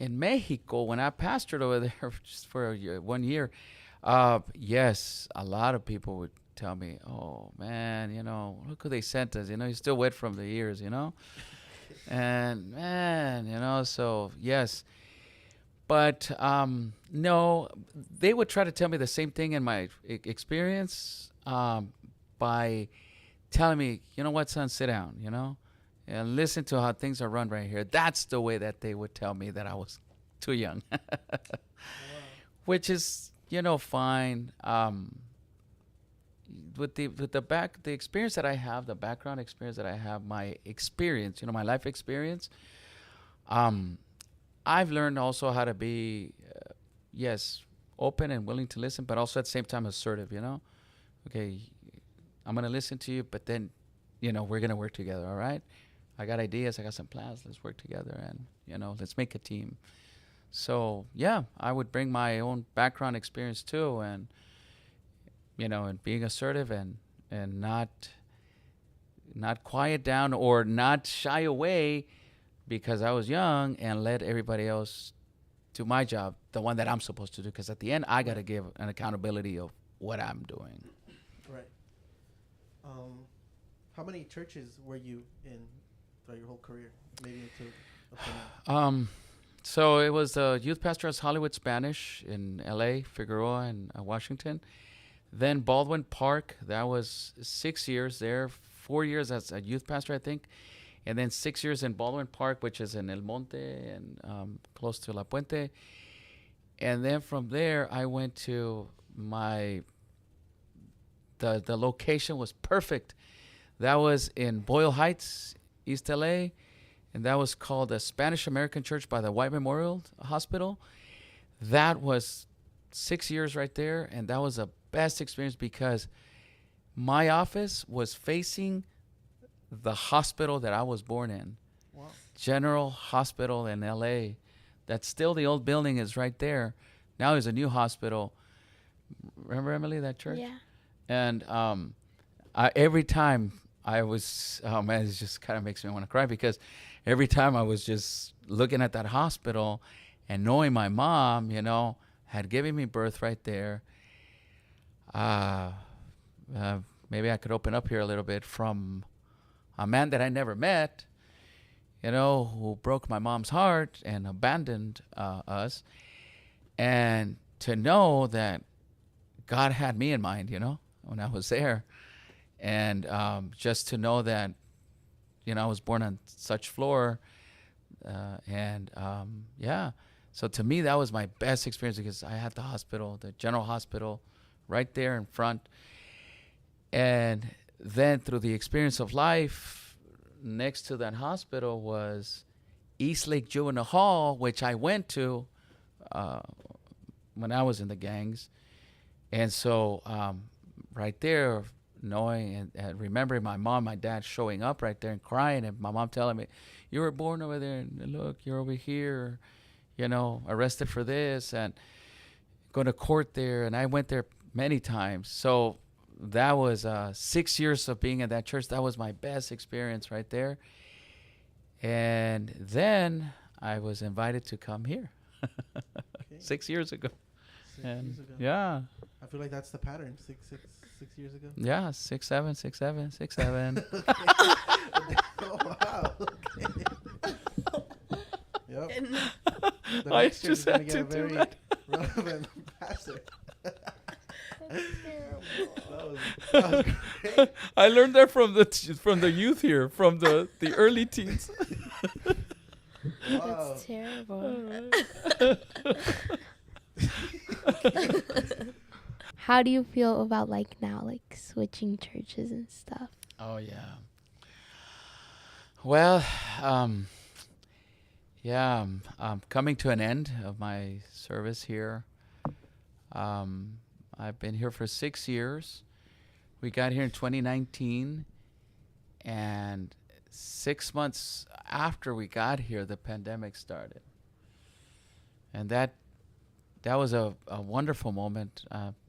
Mexico, when I pastored over there just for 1 year, yes, a lot of people would tell me, "Oh man, look who they sent us. You're still wet from the ears, And man, so yes, but no, they would try to tell me the same thing in my experience by telling me, you know what, son, sit down, and listen to how things are run right here. That's the way that they would tell me that I was too young, which is, fine. With the experience that I have, the background experience that I have, my experience, my life experience, I've learned also how to be, yes, open and willing to listen, but also at the same time assertive. Okay, I'm gonna listen to you, but then, we're gonna work together. All right, I got ideas, I got some plans. Let's work together, and let's make a team. So yeah, I would bring my own background experience too, and and being assertive and not quiet down or not shy away because I was young, and let everybody else do my job, the one that I'm supposed to do. Because at the end, I got to give an accountability of what I'm doing. Right. How many churches were you in throughout your whole career? Maybe until up to now? So it was the youth pastor as Hollywood Spanish in L.A., Figueroa, and Washington. Then Baldwin Park, that was 6 years there, 4 years as a youth pastor, I think. And then 6 years in Baldwin Park, which is in El Monte and close to La Puente. And then from there, I went to the location was perfect. That was in Boyle Heights, East LA. And that was called the Spanish American Church by the White Memorial Hospital. That was 6 years right there. And that was the best experience because my office was facing the hospital that I was born in. Wow. General Hospital in LA. That's still the old building is right there. Now there's a new hospital. Remember, Emily, that church? Yeah. And every time I was, oh man, it just kind of makes me want to cry because every time I was just looking at that hospital and knowing my mom, had given me birth right there. Maybe I could open up here a little bit from a man that I never met, who broke my mom's heart and abandoned us. And to know that God had me in mind, when I was there. And just to know that, I was born on such floor, Yeah. So to me, that was my best experience because I had the hospital, the general hospital, right there in front. And then through the experience of life, next to that hospital was East Lake Juvenile Hall, which I went to uh, when I was in the gangs. And so right there, knowing and remembering my mom, my dad showing up right there and crying, and my mom telling me, "You were born over there, and look, you're over here, arrested for this," and going to court there. And I went there many times. So that was 6 years of being at that church. That was my best experience right there. And then I was invited to come here Okay. 6 years ago. 6 And years ago. yeah, I feel like that's the pattern. Six years ago. yeah, 6'7", 6'7", 6'7". Oh wow. Okay. Yep. And The I next church is just gonna had get to a do very that. relevant pastor. That's terrible. That was great. I learned that from the youth here, from the early teens. Wow. That's terrible. How do you feel about like now, like switching churches and stuff? Oh yeah. Well, yeah, I'm coming to an end of my service here. I've been here for 6 years. We got here in 2019, and 6 months after we got here, the pandemic started, and that was a wonderful moment.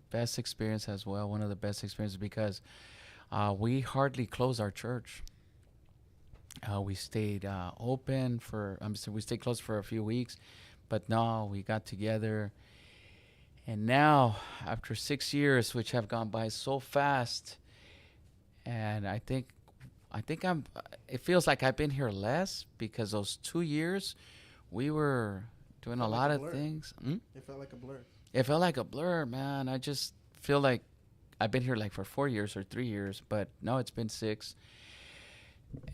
Best experience as well. One of the best experiences because we hardly closed our church. We stayed open for. We stayed closed for a few weeks, but no, we got together. And now, after 6 years, which have gone by so fast, and I think I'm. It feels like I've been here less because those 2 years, we were doing a Felt like lot a of blur. things. It felt like a blur. It felt like a blur, man. I just feel like I've been here like for 4 years or 3 years, but no, it's been 6.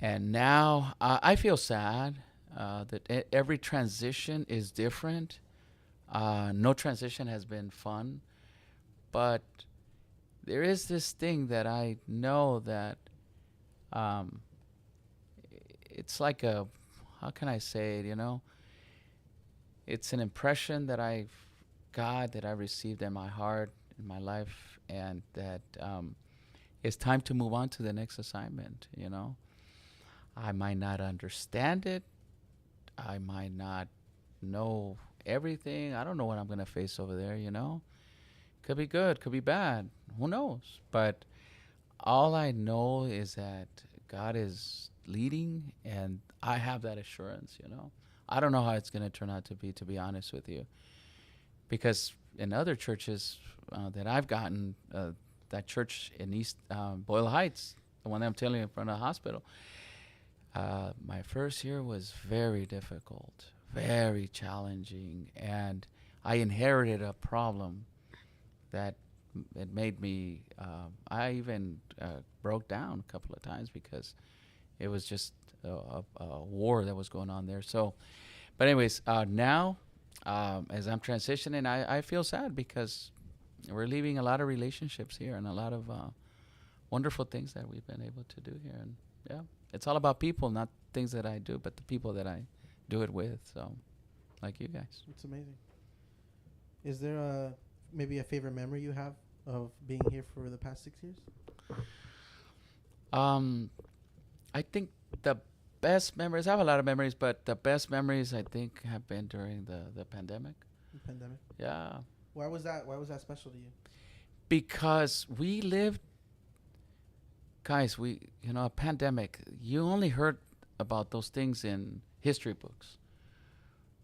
And now I feel sad that every transition is different. No transition has been fun, but there is this thing that I know that it's like how can I say it, it's an impression that that I received in my heart, in my life, and that it's time to move on to the next assignment. I might not understand it. I might not know everything. I don't know what I'm going to face over there. Could be good, could be bad. Who knows? But all I know is that God is leading, and I have that assurance. I don't know how it's going to turn out to be honest with you. Because in other churches that I've gotten, that church in East Boyle Heights, the one that I'm telling you in front of the hospital, my first year was very difficult, very challenging, and I inherited a problem that it made me, I even broke down a couple of times because it was just a war that was going on there. So, but anyways, now, as I'm transitioning, I feel sad because we're leaving a lot of relationships here and a lot of wonderful things that we've been able to do here. And yeah, it's all about people, not things that I do, but the people that I do it with. So, like you guys. It's amazing. Is there maybe a favorite memory you have of being here for the past 6 years? I think the best memories, I have a lot of memories, but the best memories I think have been during the pandemic. The pandemic. Yeah. Why was that special to you? Because we lived, guys, a pandemic, you only heard about those things in history books,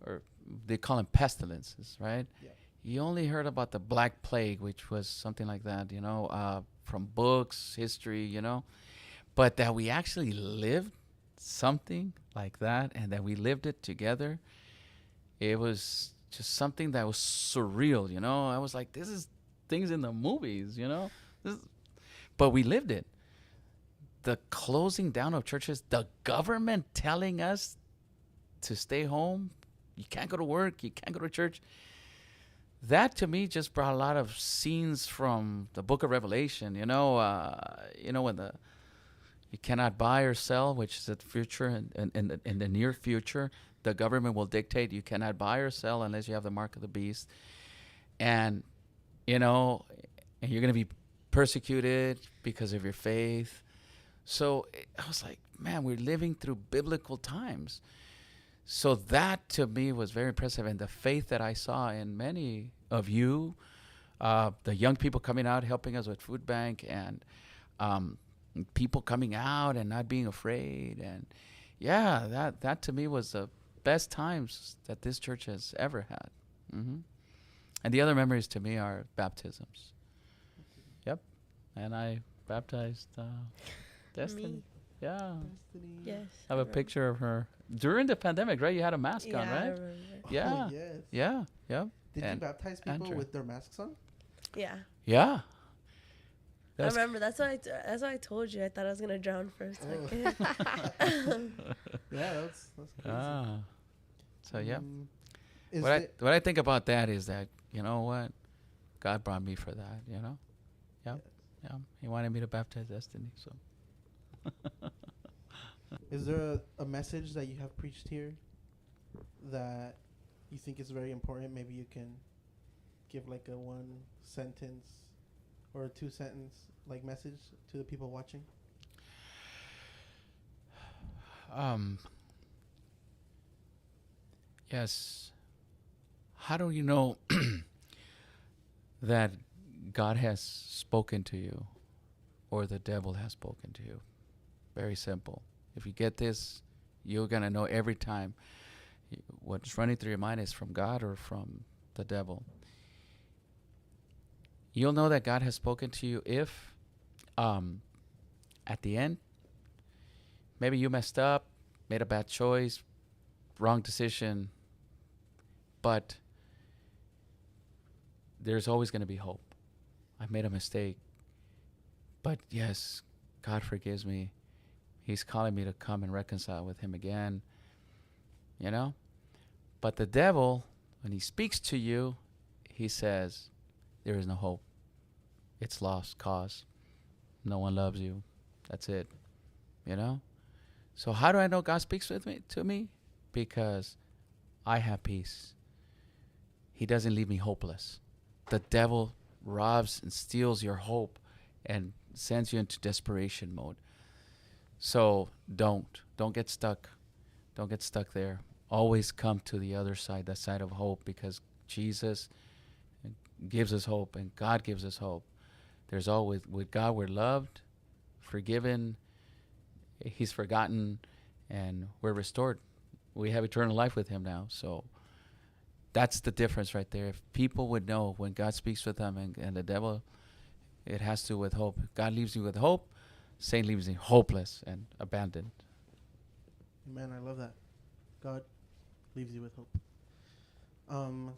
or they call them pestilences, right? Yeah. You only heard about the Black Plague, which was something like that, from books, history, but that we actually lived something like that and that we lived it together, it was just something that was surreal. I was like, this is things in the movies, but we lived it. The closing down of churches, the government telling us to stay home. You can't go to work. You can't go to church. That to me just brought a lot of scenes from the book of Revelation. When you cannot buy or sell, which is the future, and in the near future, the government will dictate you cannot buy or sell unless you have the mark of the beast. And, and you're going to be persecuted because of your faith. So I was like, man, we're living through biblical times. So that to me was very impressive. And the faith that I saw in many of you, the young people coming out, helping us with food bank, and people coming out and not being afraid. And yeah, that to me was the best times that this church has ever had. Mm-hmm. And the other memories to me are baptisms. Yep. And I baptized Destiny. Me. Yeah. Destiny. Yes. I have a picture of her during the pandemic, right? You had a mask on, I right? remember. Yeah. Oh, yes. Yeah. Yeah. Did you And baptize people Andrew. with their masks on? Yeah. Yeah. I remember. That's why I told you. I thought I was gonna drown for a second. Yeah, that's crazy. Ah. So yeah. Is What I think about that is that, you know what? God brought me for that, you know? Yeah. Yeah. He wanted me to baptize Destiny, so. Is there a message that you have preached here that you think is very important? Maybe you can give like a 1 sentence or a 2 sentence like message to the people watching. Yes. How do you know that God has spoken to you or the devil has spoken to you? Very simple. If you get this, you're going to know every time what's running through your mind is from God or from the devil. You'll know that God has spoken to you if at the end, maybe you messed up, made a bad choice, wrong decision, but there's always going to be hope. I made a mistake, but yes, God forgives me. He's calling me to come and reconcile with him again, you know? But the devil, when he speaks to you, he says, there is no hope. It's lost cause. No one loves you. That's it, you know? So how do I know God speaks to me? Because I have peace. He doesn't leave me hopeless. The devil robs and steals your hope and sends you into desperation mode. So don't get stuck. Don't get stuck there. Always come to the other side, the side of hope, because Jesus gives us hope and God gives us hope. There's always, with God, we're loved, forgiven, he's forgotten, and we're restored. We have eternal life with him now. So that's the difference right there. If people would know when God speaks with them and the devil, it has to do with hope. God leaves you with hope. Satan leaves you hopeless and abandoned. Amen. I love that. God leaves you with hope.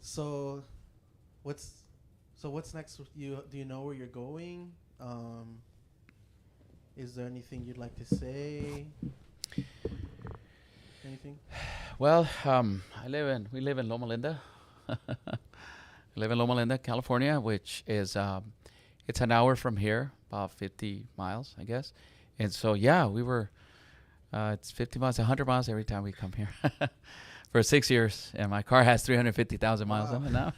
So what's next with you? Do you know where you're going? Is there anything you'd like to say? Anything? Well, we live in Loma Linda. I live in Loma Linda, California, which is it's an hour from here, about 50 miles, I guess. And so, yeah, we were, it's 50 miles, 100 miles every time we come here for 6 years. And my car has 350,000 miles on it now.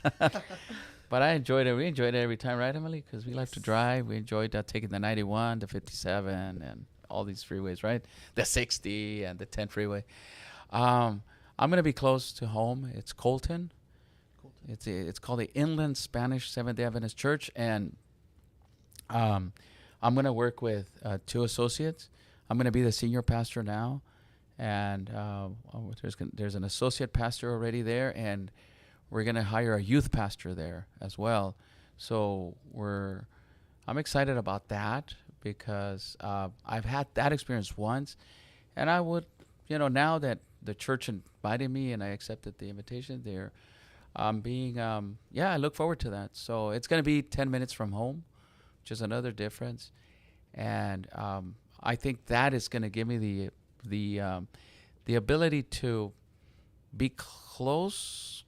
But I enjoyed it. We enjoyed it every time, right, Emily? Because we like to drive. We enjoyed taking the 91, the 57, and all these freeways, right? The 60 and the 10 freeway. I'm going to be close to home. It's Colton. It's called the Inland Spanish Seventh-day Adventist Church. And I'm going to work with 2 associates. I'm going to be the senior pastor now. And there's an associate pastor already there. And we're going to hire a youth pastor there as well. So I'm excited about that because I've had that experience once. And I would, now that the church invited me and I accepted the invitation there, I look forward to that. So it's going to be 10 minutes from home, which is another difference. And I think that is going to give me the ability to be close,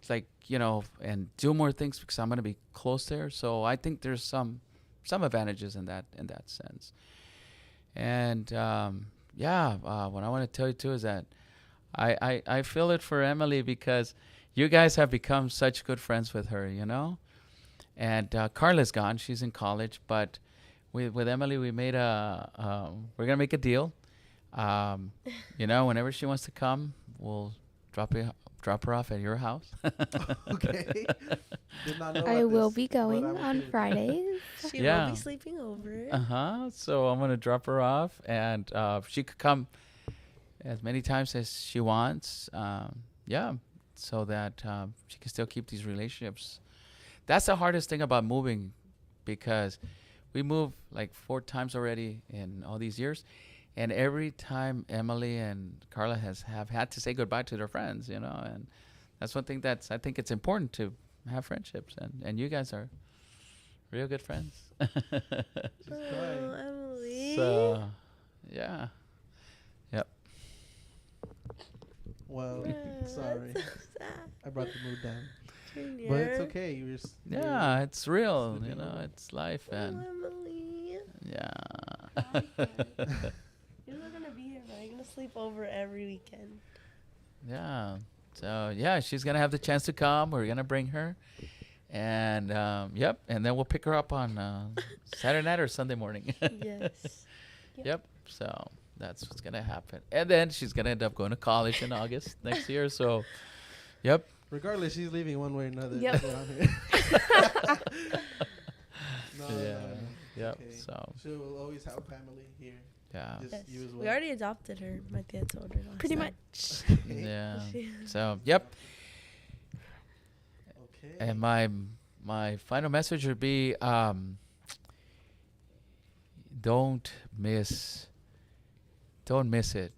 like, and do more things because I'm going to be close there. So I think there's some advantages in that sense. And what I want to tell you too is that I feel it for Emily because you guys have become such good friends with her, And Carla's gone; she's in college. But with Emily, we made we're gonna make a deal. Whenever she wants to come, we'll drop her off at your house. Okay. Did not know I about will this, be but going I'm on okay with Fridays. She Yeah. will be sleeping over. So I'm gonna drop her off, and she could come as many times as she wants. So that she can still keep these relationships. That's the hardest thing about moving, because we moved like 4 times already in all these years, and every time Emily and Carla have had to say goodbye to their friends, and that's one thing I think it's important to have friendships, and you guys are real good friends. She's crying. Oh, Emily. So, yeah. Yep. Well, sorry. That's so sad. I brought the mood down. Junior. But it's okay. You're just, Yeah, it's real, Sleeping over. it's life, Oh, and Emily. yeah. You're not gonna be here, but I'm gonna sleep over every weekend. Yeah. So, yeah, she's going to have the chance to come. We're going to bring her. And, and then we'll pick her up on Saturday night or Sunday morning. Yes. Yep. So that's what's going to happen. And then she's going to end up going to college in August next year. So, yep. regardless, she's leaving one way or another. Yep. That's what I'm here. Yeah. No. Yep. Okay. So, She will always have family here. yeah. Just Yes. you as well. We already adopted her. My dad told her last Pretty time. much. Okay. Yeah. She- So, yep. Okay. And my final message would be, don't miss it.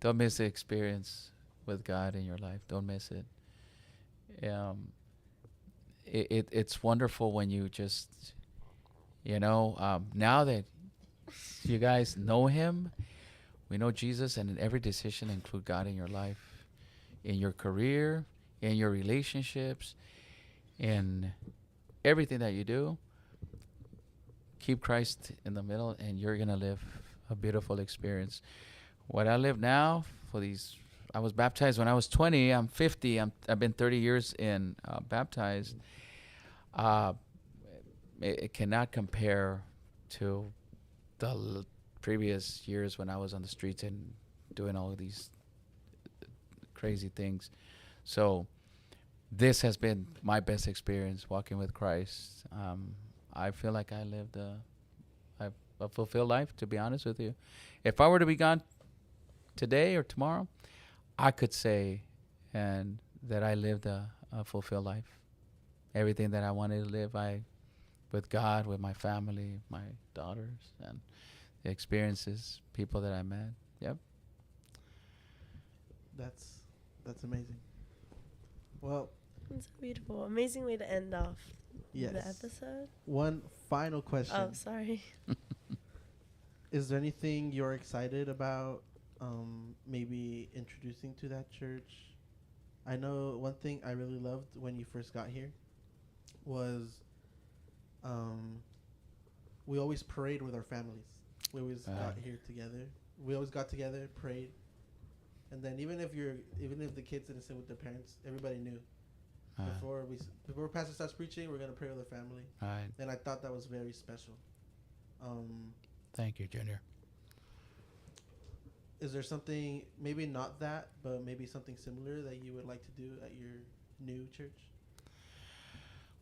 Don't miss the experience with God in your life. Don't miss it. It's wonderful when you just, now that you guys know Him, we know Jesus, and in every decision include God in your life, in your career, in your relationships, in everything that you do. Keep Christ in the middle, and you're going to live a beautiful experience. What I live now I was baptized when I was 20. I'm 50. I've been 30 years in baptized. It cannot compare to the previous years when I was on the streets and doing all of these crazy things. So this has been my best experience walking with Christ. I feel like I lived a fulfilled life, to be honest with you. If I were to be gone today or tomorrow, I could say and that I lived a fulfilled life. Everything that I wanted to live, with God, with my family, my daughters, and the experiences, people that I met. Yep. That's amazing. Well, It's beautiful. Amazing way to end off yes. the episode. One final question. Oh, sorry. Is there anything you're excited about maybe introducing to that church? I know one thing I really loved when you first got here was we always prayed with our families. We always got here together. We always got together, prayed. And then even if the kids didn't sit with their parents, everybody knew. Before Pastor starts preaching, we're going to pray with our family. Right. And I thought that was very special. Thank you, Junior. Is there something, maybe not that, but maybe something similar that you would like to do at your new church?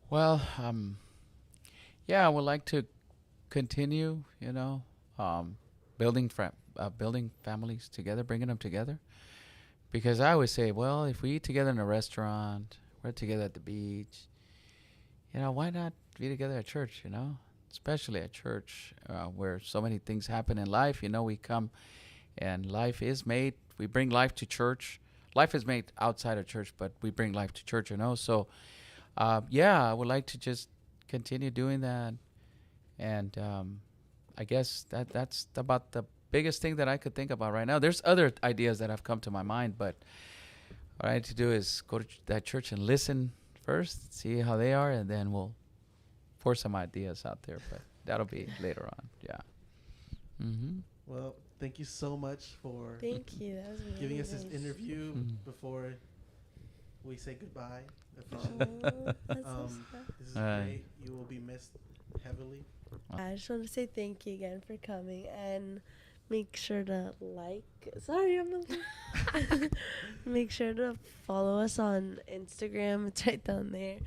Well, I would like to continue, building families together, bringing them together. Because I always say, well, if we eat together in a restaurant, we're together at the beach, why not be together at church, Especially at church, where so many things happen in life. We come and we bring life to church. Life is made outside of church, but we bring life to church, So, I would like to just continue doing that. And I guess that's about the biggest thing that I could think about right now. There's other ideas that have come to my mind, but What I need to do is go to that church and listen first, see how they are, and then we'll pour some ideas out there. But that'll be later on. Yeah. Mm-hmm. Well, thank you so much for Thank you. That was really giving us this nice. interview Mhm. before we say goodbye Oh, officially. that's so Um, sad. This is Aye. great. You will be missed heavily. I just want to say thank you again for coming and make sure to sorry, make sure to follow us on Instagram. It's right down there.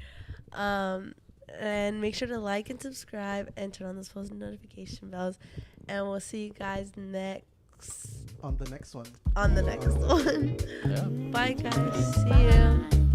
And make sure to like and subscribe and turn on those post notification bells. And we'll see you guys On the next one. on the next one. Yeah. Bye, guys. See you.